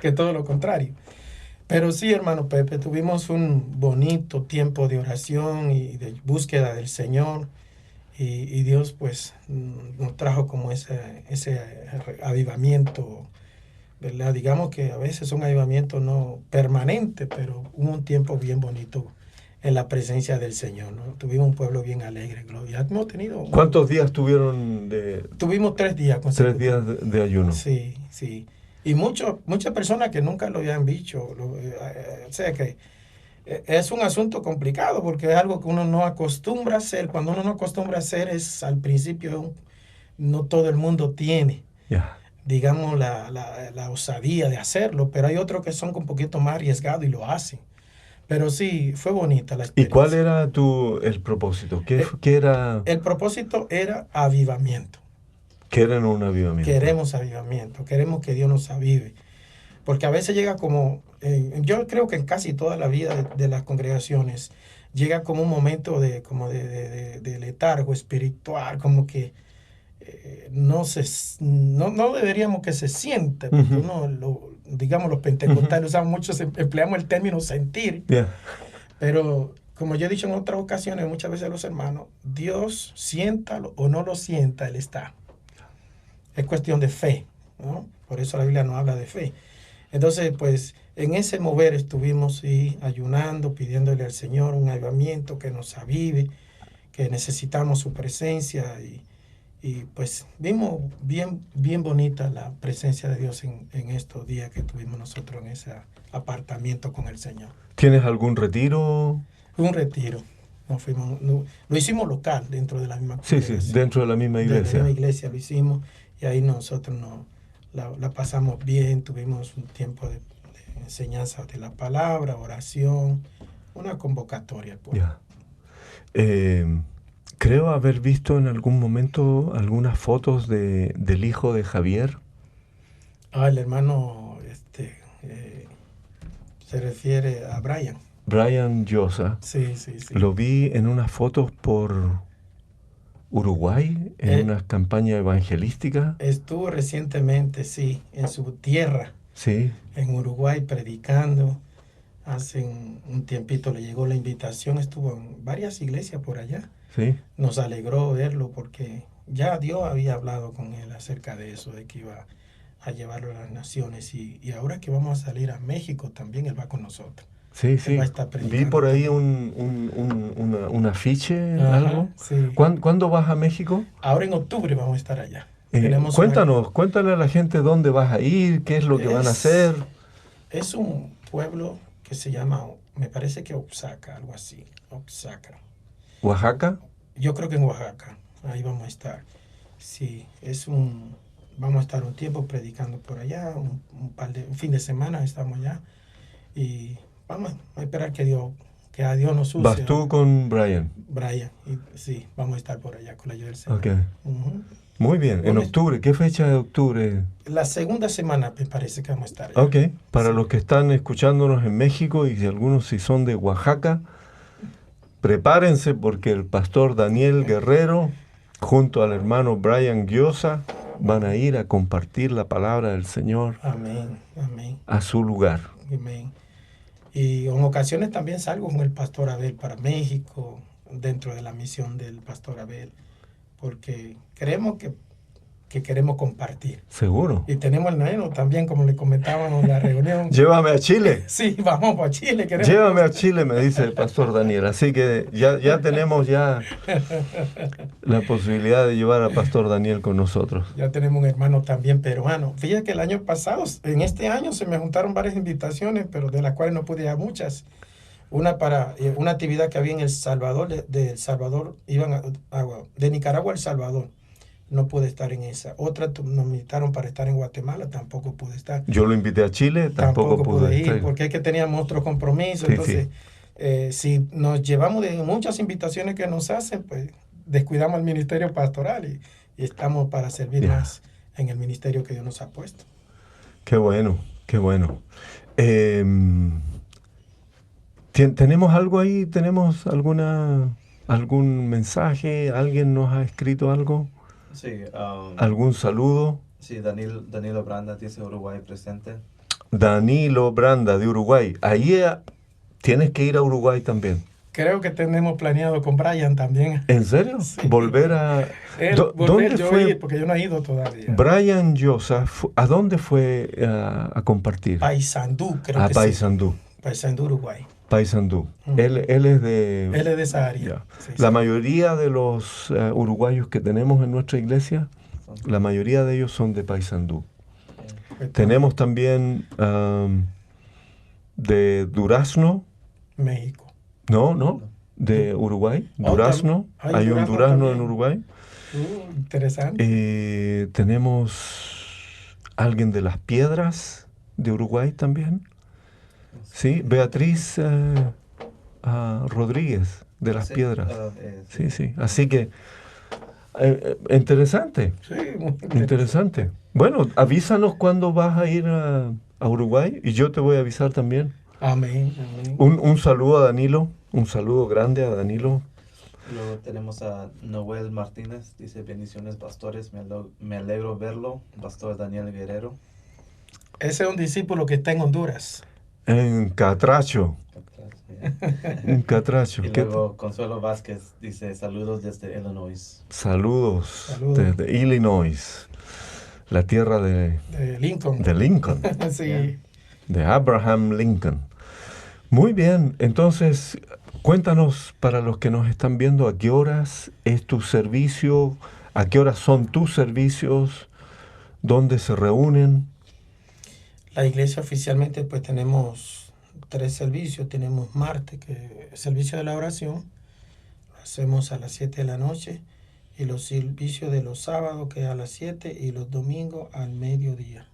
Que todo lo contrario. Pero sí, hermano Pepe, tuvimos un bonito tiempo de oración y de búsqueda del Señor. Y Dios pues nos trajo como ese avivamiento, ¿verdad? Digamos que a veces son avivamientos no permanentes, pero un tiempo bien bonito en la presencia del Señor, ¿no? Tuvimos un pueblo bien alegre, gloria. Hemos tenido... ¿Cuántos días tuvieron Tuvimos 3 días. 3 días de ayuno. Sí, sí. Y muchas personas que nunca lo habían dicho. O sea que es un asunto complicado porque es algo que uno no acostumbra a hacer. Cuando uno no acostumbra a hacer es al principio no todo el mundo tiene, digamos, la osadía de hacerlo, pero hay otros que son un poquito más arriesgados y lo hacen. Pero sí, fue bonita la experiencia. ¿Y cuál era el propósito? ¿Qué era? El propósito era avivamiento. ¿Quieren un avivamiento? Queremos avivamiento, queremos que Dios nos avive. Porque a veces llega como, yo creo que en casi toda la vida de las congregaciones, llega como un momento de letargo espiritual, como que no deberíamos que se siente, porque digamos los pentecostales usamos mucho, empleamos el término sentir, pero como yo he dicho en otras ocasiones, muchas veces a los hermanos, Dios siéntalo o no lo sienta, Él está. Es cuestión de fe, ¿no? Por eso la Biblia no habla de fe. Entonces, pues, en ese mover estuvimos ayunando, pidiéndole al Señor un avivamiento que nos avive, que necesitamos su presencia y pues vimos bien bonita la presencia de Dios en estos días que tuvimos nosotros en ese apartamiento con el Señor. ¿Tienes algún retiro? Un retiro. Lo hicimos local dentro de la misma iglesia. Sí, dentro de la misma iglesia. De la misma iglesia lo hicimos y ahí nosotros la pasamos bien, tuvimos un tiempo de enseñanza de la palabra, oración, una convocatoria. Creo haber visto en algún momento algunas fotos del hijo de Javier. El hermano se refiere a Brian. Brian Llosa. Sí, sí, sí. Lo vi en unas fotos por Uruguay, en una campaña evangelística. Estuvo recientemente, sí, en su tierra, sí, en Uruguay, predicando. Hace un tiempito le llegó la invitación, estuvo en varias iglesias por allá. Sí. Nos alegró verlo porque ya Dios había hablado con él acerca de eso, de que iba a llevarlo a las naciones. Y ahora que vamos a salir a México, también él va con nosotros. Sí, él sí. va a estar Vi por ahí un afiche, algo. Sí. ¿Cuándo vas a México? Ahora en octubre vamos a estar allá. Cuéntale a la gente dónde vas a ir, qué es lo que van a hacer. Es un pueblo que se llama, me parece que Oaxaca, algo así. Oaxaca. ¿Oaxaca? Yo creo que en Oaxaca, ahí vamos a estar. Sí, vamos a estar un tiempo predicando por allá, un fin de semana estamos allá. Y vamos a esperar que a Dios nos use. ¿Vas tú con Brian? Brian, sí, vamos a estar por allá con la ayuda del Señor. Ok. Muy bien, en octubre. ¿Qué fecha de octubre? La segunda semana me parece que vamos a estar allá. Ok, para los que están escuchándonos en México y algunos si son de Oaxaca, prepárense porque el pastor Daniel Guerrero junto al hermano Brian Llosa van a ir a compartir la palabra del Señor. Amén, amén. A su lugar. Amén. Y en ocasiones también salgo con el pastor Abel para México, dentro de la misión del pastor Abel, porque creemos que queremos compartir. Seguro. Y tenemos el neno también, como le comentábamos en la reunión. Llévame a Chile. Sí, vamos para Chile. Llévame a Chile, me dice el pastor Daniel. Así que ya tenemos la posibilidad de llevar al pastor Daniel con nosotros. Ya tenemos un hermano también peruano. Fíjate que el año pasado, en este año se me juntaron varias invitaciones, pero de las cuales no pude ir a muchas. Una para una actividad que había en El Salvador, de El Salvador, iban de Nicaragua a El Salvador. No pude estar en esa. Otra nos invitaron para estar en Guatemala, tampoco pude estar. Yo lo invité a Chile, tampoco pude ir, estar. Porque es que teníamos otro compromiso. Sí, entonces, si nos llevamos de muchas invitaciones que nos hacen, pues descuidamos el ministerio pastoral y estamos para servir más en el ministerio que Dios nos ha puesto. Qué bueno, qué bueno. ¿Tenemos algo ahí? ¿Tenemos algún mensaje? ¿Alguien nos ha escrito algo? Sí. ¿Algún saludo? Sí, Danilo Branda dice Uruguay presente. Danilo Branda de Uruguay. Ahí tienes que ir a Uruguay también. Creo que tenemos planeado con Brian también. ¿En serio? Sí. Volver a... ¿Dónde fue? Porque yo no he ido todavía. Brian Llosa, ¿a dónde fue a compartir? Paysandú, creo que Paysandú. Sí. Paysandú, Uruguay. Paysandú. Él es de... Él es de esa área. Sí, la mayoría de los uruguayos que tenemos en nuestra iglesia, la mayoría de ellos son de Paysandú. Tenemos también de Durazno. México. No, de Uruguay. Durazno. Hay un Durazno también en Uruguay. Interesante. Tenemos alguien de Las Piedras de Uruguay también. Sí, Beatriz Rodríguez de Las Piedras. Sí. Así que, interesante. Sí, muy interesante. Bueno, avísanos cuando vas a ir a Uruguay y yo te voy a avisar también. Amén. Un saludo a Danilo, un saludo grande a Danilo. Luego tenemos a Noel Martínez, dice bendiciones pastores, me alegro verlo, pastor Daniel Guerrero. Ese es un discípulo que está en Honduras. En Catracho. En Catracho. Y luego Consuelo Vázquez dice saludos desde Illinois. Saludos desde Illinois, la tierra de Lincoln. De Lincoln. Sí. De Abraham Lincoln. Muy bien, entonces cuéntanos para los que nos están viendo a qué horas es tu servicio, a qué horas son tus servicios, dónde se reúnen. La iglesia oficialmente pues tenemos 3 servicios. Tenemos martes, que es el servicio de la oración, lo hacemos a las 7 de la noche, y los servicios de los sábados que es a las 7 y los domingos al mediodía.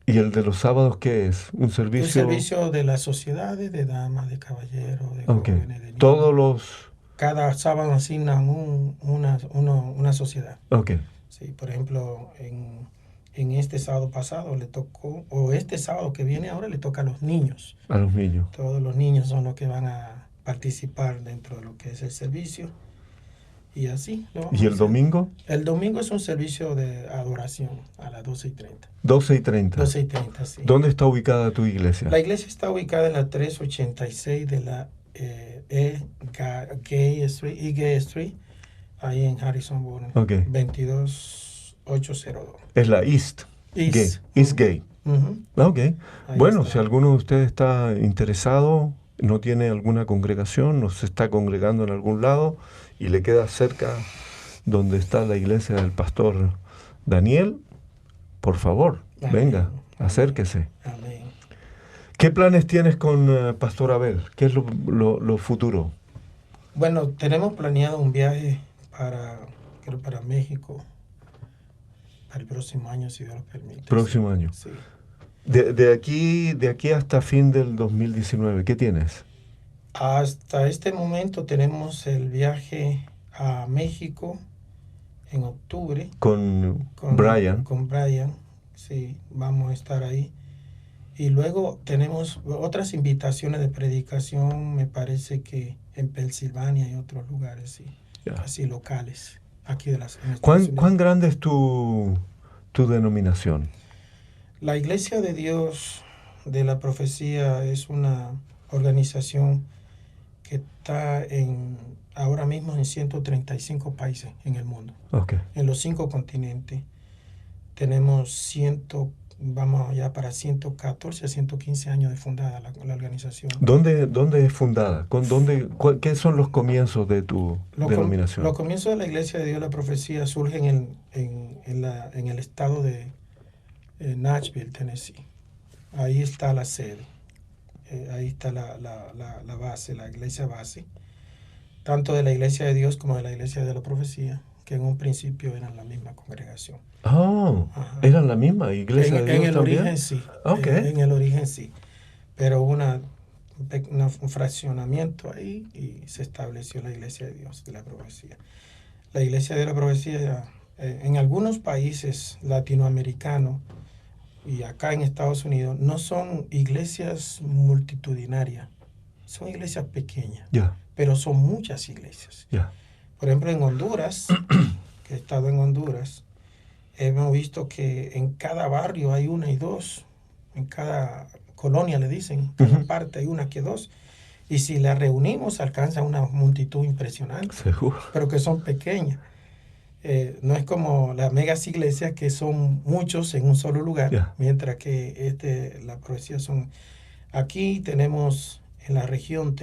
¿Y el de los sábados qué es? ¿Un servicio? El servicio de las sociedades, de damas, de caballeros, de jóvenes, de niños. Todos los cada sábado asignan una sociedad. Ok. Sí, por ejemplo, en este sábado pasado le tocó, o este sábado que viene ahora le toca a los niños. A los niños. Todos los niños son los que van a participar dentro de lo que es el servicio. Y así lo vamos ¿Y a el hacer. domingo? El domingo es un servicio de adoración a las 12:30. 12:30. 12:30, sí. ¿Dónde está ubicada tu iglesia? La iglesia está ubicada en la 386 de la Gay Street, ahí en Harrison Burton. Ok. 22802. Es la East. Gay. East Gay. Ujú. Ok. Ahí Bueno, está. si alguno de ustedes está interesado, no tiene alguna congregación, no se está congregando en algún lado y le queda cerca donde está la iglesia del pastor Daniel, por favor, Amén. venga, Amén. acérquese. Amén. ¿Qué planes tienes con Pastor Abel? ¿Qué es lo futuro? Bueno, tenemos planeado un viaje creo para México para el próximo año, si Dios lo permite. Próximo año. Sí. De aquí hasta fin del 2019, ¿qué tienes? Hasta este momento tenemos el viaje a México en octubre Con Brian. Con Brian, sí, vamos a estar ahí. Y luego tenemos otras invitaciones de predicación, me parece que en Pensilvania y otros lugares, sí, Ya. así locales, aquí en Estados ¿Cuán Unidos. grande es tu denominación? La Iglesia de Dios de la Profecía es una organización que está ahora mismo en 135 países en el mundo, Ok. en los 5 continentes. Tenemos vamos ya para 114 a 115 años de fundada la organización. ¿Dónde es fundada? ¿Qué son los comienzos de tu denominación? Los comienzos de la Iglesia de Dios de la Profecía surgen en el estado de Nashville, Tennessee. Ahí está la sede. Ahí está la base, la iglesia base, tanto de la Iglesia de Dios como de la Iglesia de la Profecía, que en un principio eran la misma congregación. Oh, Ajá. ¿eran la misma iglesia de Dios En el también? origen sí. Ok. En el origen sí. Pero hubo un fraccionamiento ahí y se estableció la Iglesia de Dios de la Profecía. La Iglesia de la Profecía en algunos países latinoamericanos y acá en Estados Unidos no son iglesias multitudinarias, son iglesias pequeñas, Ya, pero son muchas iglesias. ya. Por ejemplo, en Honduras, que he estado en Honduras, hemos visto que en cada barrio hay una y dos, en cada colonia le dicen, cada Ujú. parte hay una que dos, y si las reunimos alcanza una multitud impresionante, Seguro. pero que son pequeñas. No es como las megas iglesias que son muchos en un solo lugar, Ya. mientras que la profecía son... Aquí tenemos, en la región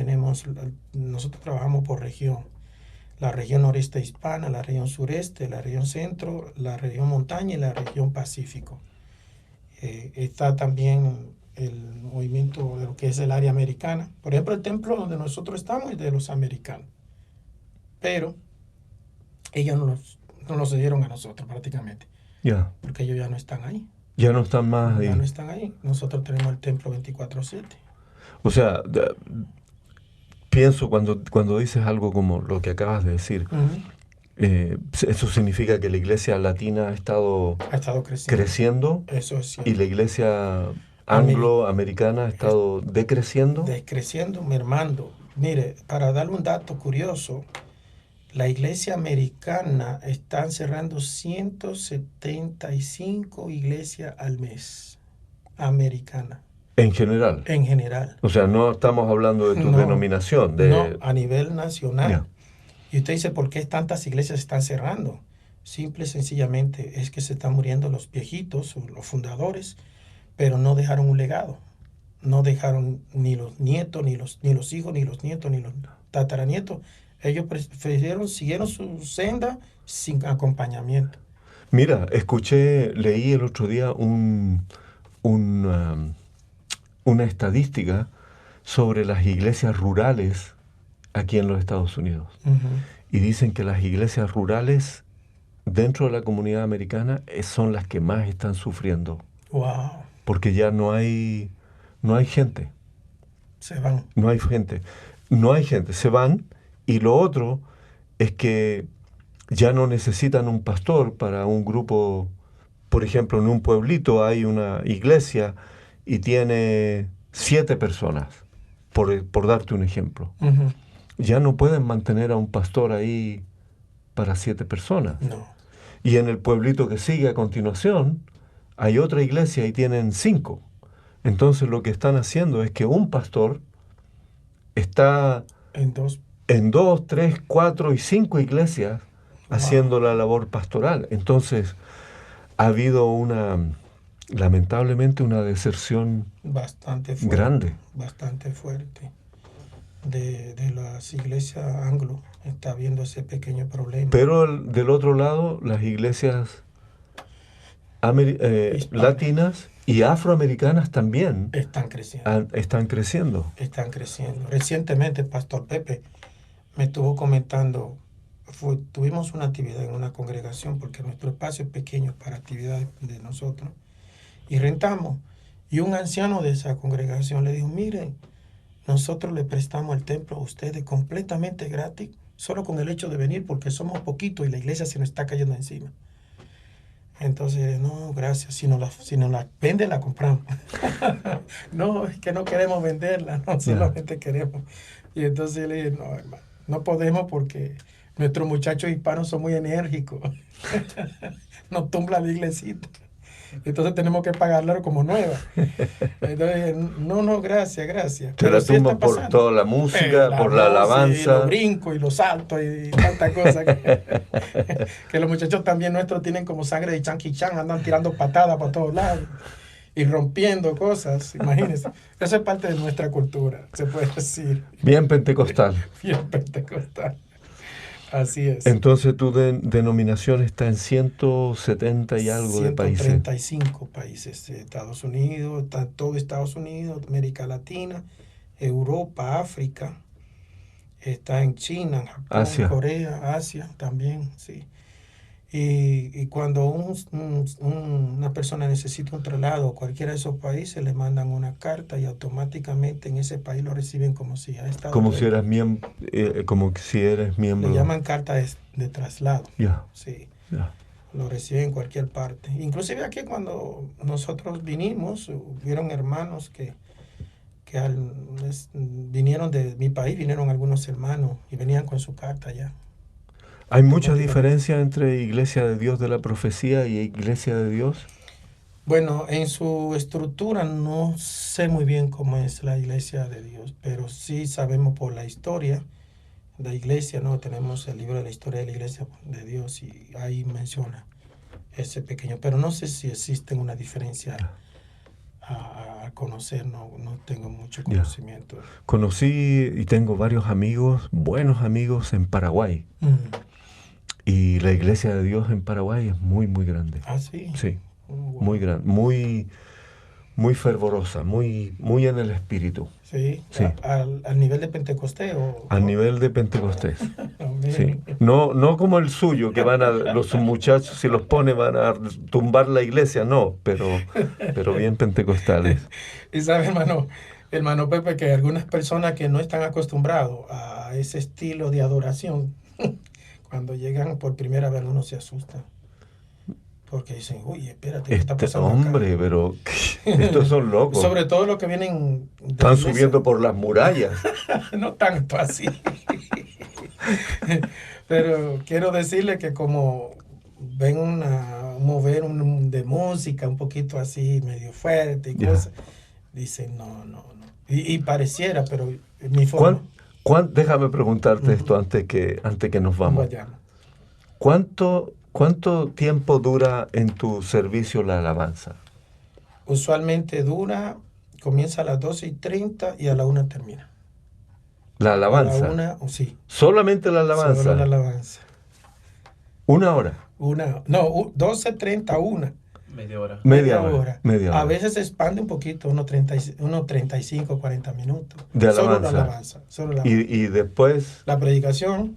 nosotros trabajamos por región. La región noreste hispana, la región sureste, la región centro, la región montaña y la región pacífico. Está también el movimiento de lo que es el área americana. Por ejemplo, el templo donde nosotros estamos es de los americanos. Pero ellos no nos cedieron a nosotros prácticamente, Ya. porque ellos ya no están ahí. Ya no están más ahí. Ya no están ahí. Nosotros tenemos el templo 24/7. O sea, pienso cuando dices algo como lo que acabas de decir, eso significa que la iglesia latina ha estado Ha estado creciendo. creciendo Eso es cierto. y la iglesia angloamericana ha estado decreciendo. Decreciendo, mermando. Mire, para darle un dato curioso, la iglesia americana están cerrando 175 iglesias al mes. Americana. En general. En general. O sea, no estamos hablando de tu No, denominación. No, a nivel nacional. Ya. Y usted dice, ¿por qué tantas iglesias están cerrando? Simple y sencillamente es que se están muriendo los viejitos, los fundadores, pero no dejaron un legado. No dejaron ni los nietos, ni los hijos, ni los nietos, ni los tataranietos. Ellos siguieron su senda sin acompañamiento. Mira, leí el otro día una estadística sobre las iglesias rurales aquí en los Estados Unidos. Y dicen que las iglesias rurales dentro de la comunidad americana son las que más están sufriendo. Wow. Porque ya no hay gente. Se van. No hay gente. No hay gente. Se van Y lo otro es que ya no necesitan un pastor para un grupo. Por ejemplo, en un pueblito hay una iglesia y tiene 7 personas, por darte un ejemplo. Ujú. Ya no pueden mantener a un pastor ahí para 7 personas. No. Y en el pueblito que sigue a continuación, hay otra iglesia y tienen 5. Entonces lo que están haciendo es que un pastor está En dos. en 2, 3, 4 y 5 iglesias Wow. haciendo la labor pastoral. Entonces ha habido lamentablemente, una deserción Bastante fuerte. grande. Bastante fuerte. De las iglesias anglo está habiendo ese pequeño problema. Pero del otro lado, las iglesias Hispanas. latinas y afroamericanas también Están creciendo. están creciendo. Están creciendo. Recientemente, el pastor Pepe me estuvo comentando, tuvimos una actividad en una congregación, porque nuestro espacio es pequeño para actividades de nosotros, y rentamos. Y un anciano de esa congregación le dijo, miren, nosotros le prestamos el templo a ustedes completamente gratis, solo con el hecho de venir, porque somos poquitos y la iglesia se nos está cayendo encima. Entonces, no, gracias, si nos la vende, la compramos. No, es que no queremos venderla, no, solamente queremos. Y entonces le dije, no, hermano, no podemos porque nuestros muchachos hispanos son muy enérgicos. Nos tumbla la iglesita. Entonces tenemos que pagarla como nueva. Entonces, no, gracias. Te la sí está tumban por pasando. toda la música, por la voz alabanza. y los brincos y los saltos y tantas cosas. Que los muchachos también nuestros tienen como sangre de Chanqui Chan, andan tirando patadas por todos lados y rompiendo cosas, imagínense. Eso es parte de nuestra cultura, se puede decir. Bien pentecostal. Bien pentecostal. Así es. Entonces tu denominación está en 170 y algo de países. 135 países. Estados Unidos, todo Estados Unidos, América Latina, Europa, África. Está en China, en Japón, Asia. Corea, Asia también, sí. Y cuando una persona necesita un traslado a cualquiera de esos países, le mandan una carta y automáticamente en ese país lo reciben como si ha estado. Como si eres miembro. Le llaman carta de traslado. Ya. Sí. Ya. Lo reciben en cualquier parte. Inclusive aquí cuando nosotros vinimos, hubieron hermanos que vinieron de mi país, vinieron algunos hermanos y venían con su carta ya. ¿Hay mucha diferencia entre Iglesia de Dios de la Profecía y Iglesia de Dios? Bueno, en su estructura no sé muy bien cómo es la Iglesia de Dios, pero sí sabemos por la historia de la Iglesia, ¿no? Tenemos el libro de la historia de la Iglesia de Dios y ahí menciona ese pequeño, pero no sé si existe una diferencia a conocer, no tengo mucho conocimiento. Conocí y tengo varios amigos, buenos amigos en Paraguay. Mm. Y la Iglesia de Dios en Paraguay es muy, muy grande. ¿Ah, sí? Sí, Wow. muy grande, muy fervorosa, muy en el espíritu. Sí, Sí. ¿Al nivel de Pentecostés? Al nivel de Pentecostés. Amén. Sí. No como el suyo, que los muchachos, si los pone, van a tumbar la iglesia, no, pero bien pentecostales. Y sabe, hermano Pepe, que algunas personas que no están acostumbrados a ese estilo de adoración, cuando llegan por primera vez uno se asusta. Porque dicen, uy, espérate, ¿qué está pasando acá? Hombre, pero estos son locos. Sobre todo los que vienen de Están subiendo por las murallas. No tanto así. Pero quiero decirle que como ven un mover de música un poquito así, medio fuerte y cosas, dicen, no. Y pareciera, pero mi forma. Déjame preguntarte esto antes que nos vamos. Vayamos. ¿Cuánto tiempo dura en tu servicio la alabanza? Usualmente comienza a las 12:30 y a la 1 termina. ¿La alabanza? A la 1, sí. ¿Solamente la alabanza? Solo la alabanza. ¿1 hora? 12:30, 1. Media hora. Media hora. A veces se expande un poquito, unos 35, 40 minutos. De alabanza. Solo la alabanza. Y después... La predicación,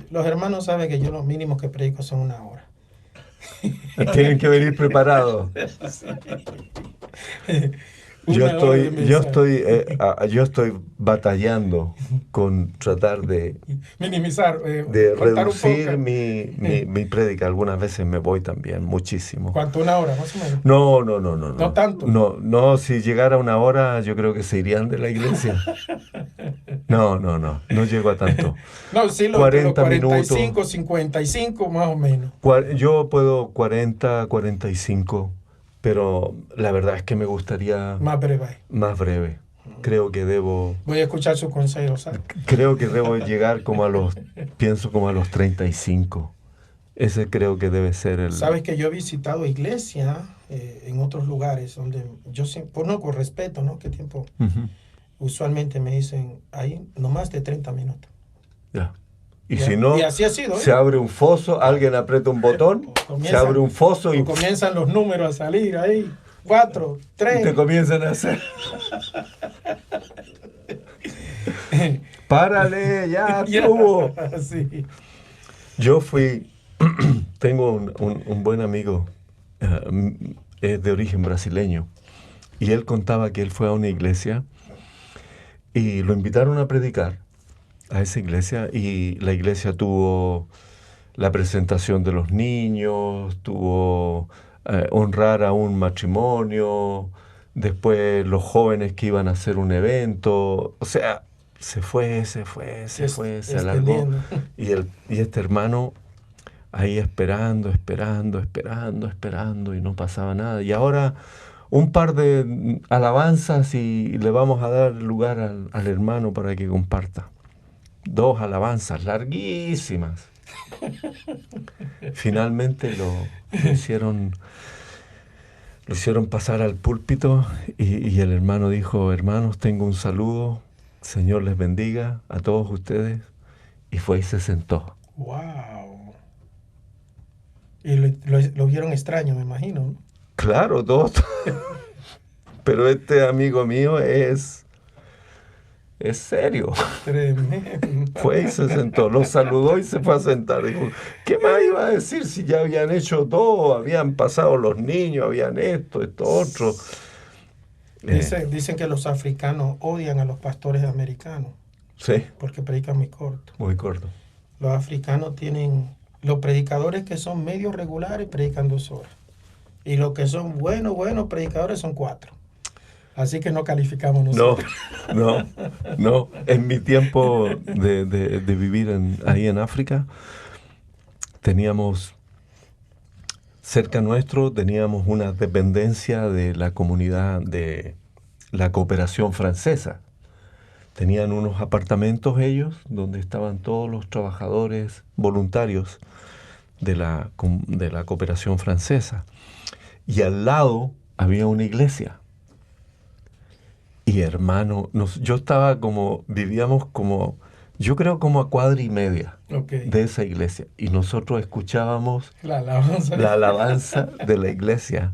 los hermanos saben que yo lo mínimo que predico son 1 hora. Tienen que venir preparados. Yo estoy batallando con tratar de minimizar, de cortar un reducir poco. mi prédica. Algunas veces me voy también, muchísimo. ¿Cuánto? ¿Una hora más o menos? No. No tanto. No, si llegara una hora, yo creo que se irían de la iglesia. No llego a tanto. No, sí, los 40 45, minutos. 55 más o menos. Yo puedo 40, 45, pero la verdad es que me gustaría Más breve. más breve. Creo que debo Voy a escuchar sus consejos, ¿sabes? llegar pienso como a los 35. Ese creo que debe ser el... Sabes que yo he visitado iglesias en otros lugares donde yo siempre, no, con respeto, ¿no? ¿Qué tiempo? Ujú, Usualmente me dicen ahí no más de 30 minutos. ya. Y Ya. si no, Y así ha sido, ¿eh? se abre un foso, alguien aprieta un botón, se abre un foso y comienzan los números a salir ahí. 4, 3. te comienzan a hacer... ¡Párale, ya estuvo! Sí. Yo tengo un buen amigo, es de origen brasileño, y él contaba que él fue a una iglesia y lo invitaron a predicar a esa iglesia, y la iglesia tuvo la presentación de los niños, tuvo honrar a un matrimonio, después los jóvenes que iban a hacer un evento, o sea, se alargó, Extendiendo. y este hermano ahí esperando, y no pasaba nada. Y ahora un par de alabanzas y le vamos a dar lugar al hermano para que comparta. 2 alabanzas larguísimas. Finalmente lo hicieron pasar al púlpito, y el hermano dijo: hermanos, tengo un saludo, Señor les bendiga a todos ustedes. Y fue y se sentó. Wow. Y lo vieron extraño, me imagino, ¿no? Claro, todos. Pero este amigo mío es serio. Tremendo. Fue y se sentó, lo saludó y se fue a sentar. Dijo: ¿qué más iba a decir si ya habían hecho todo? Habían pasado los niños, habían esto otro. Dicen que los africanos odian a los pastores americanos Sí, porque predican muy corto. muy corto. Los africanos tienen, los predicadores que son medio regulares predican 2 horas. Y los que son buenos predicadores son 4. Así que no calificamos nosotros. No. En mi tiempo de vivir ahí en África, cerca nuestro teníamos una dependencia de la comunidad de la cooperación francesa. Tenían unos apartamentos ellos donde estaban todos los trabajadores voluntarios de la cooperación francesa. Y al lado había una iglesia. Y hermano, vivíamos como, yo creo como a cuadra y media de esa iglesia. Y nosotros escuchábamos La alabanza de la iglesia.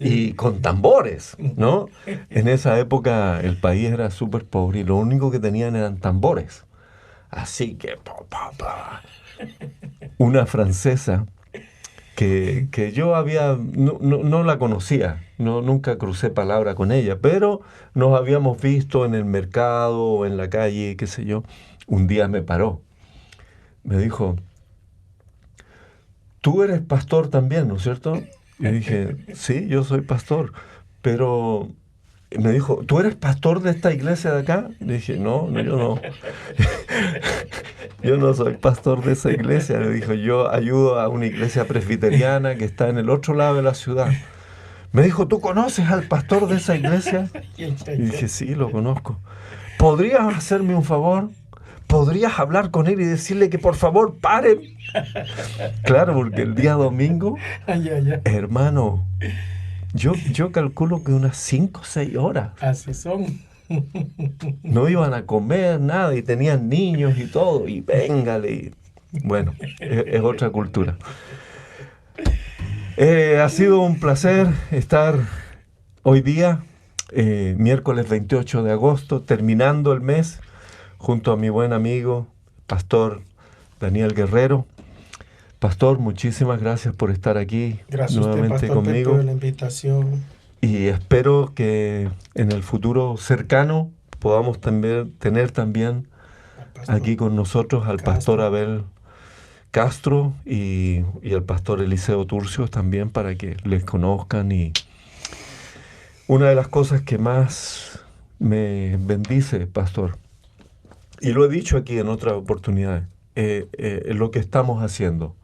Y con tambores, ¿no? En esa época el país era súper pobre y lo único que tenían eran tambores. Así que, una francesa que yo no la conocía, nunca crucé palabra con ella, pero nos habíamos visto en el mercado o en la calle, qué sé yo. Un día me paró, me dijo: tú eres pastor también, ¿no es cierto? Y dije: sí, yo soy pastor, pero... Me dijo: ¿tú eres pastor de esta iglesia de acá? Le dije: no, yo no. Yo no soy pastor de esa iglesia. Le dijo: yo ayudo a una iglesia presbiteriana que está en el otro lado de la ciudad. Me dijo: ¿tú conoces al pastor de esa iglesia? Y dije: sí, lo conozco. ¿Podrías hacerme un favor? ¿Podrías hablar con él y decirle que por favor paren? Claro, porque el día domingo, hermano, yo calculo que unas 5 o 6 horas. Así son. No iban a comer nada y tenían niños y todo. Y véngale. Bueno, es otra cultura. Ha sido un placer estar hoy día, miércoles 28 de agosto, terminando el mes, junto a mi buen amigo, Pastor Daniel Guerrero. Pastor, muchísimas gracias por estar aquí gracias nuevamente a usted, Pastor, conmigo. por la invitación. y espero que en el futuro cercano podamos tener también aquí con nosotros al pastor Abel Castro y el pastor Eliseo Turcios también, para que les conozcan. Y una de las cosas que más me bendice, pastor, y lo he dicho aquí en otras oportunidades, lo que estamos haciendo,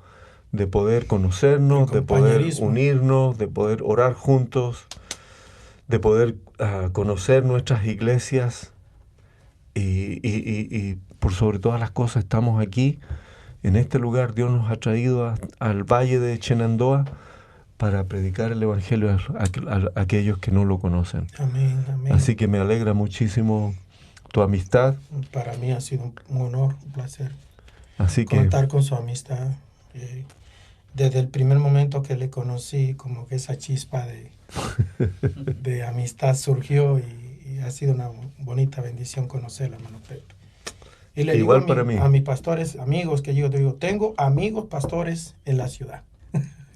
de poder conocernos, de poder unirnos, de poder orar juntos, de poder conocer nuestras iglesias y por sobre todas las cosas estamos aquí, en este lugar. Dios nos ha traído al valle de Chenandoah para predicar el Evangelio a aquellos que no lo conocen. Amén, amén. Así que me alegra muchísimo tu amistad. Para mí ha sido un honor, un placer. Así que contar con su amistad. Desde el primer momento que le conocí, como que esa chispa de amistad surgió y ha sido una bonita bendición conocerla, hermano Pepe. Y le igual digo para mí. A mis pastores, amigos, que yo te digo, tengo amigos pastores en la ciudad.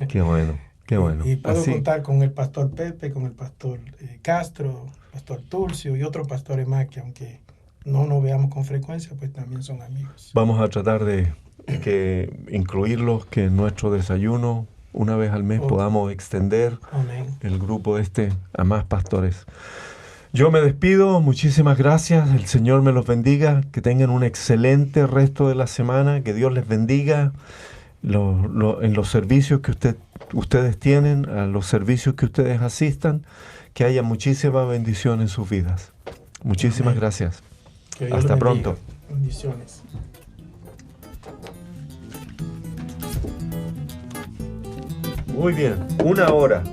Qué bueno, qué bueno. Y puedo así, contar con el pastor Pepe, con el pastor Castro, pastor Turcio y otros pastores más que aunque no nos veamos con frecuencia, pues también son amigos. Vamos a tratar de incluirlos, que en nuestro desayuno, una vez al mes, podamos extender el grupo a más pastores. Yo me despido, muchísimas gracias, el Señor me los bendiga, que tengan un excelente resto de la semana, que Dios les bendiga en los servicios que ustedes tienen, a los servicios que ustedes asistan, que haya muchísima bendición en sus vidas. Muchísimas gracias. Hasta pronto. Bendiciones. Muy bien, 1 hora.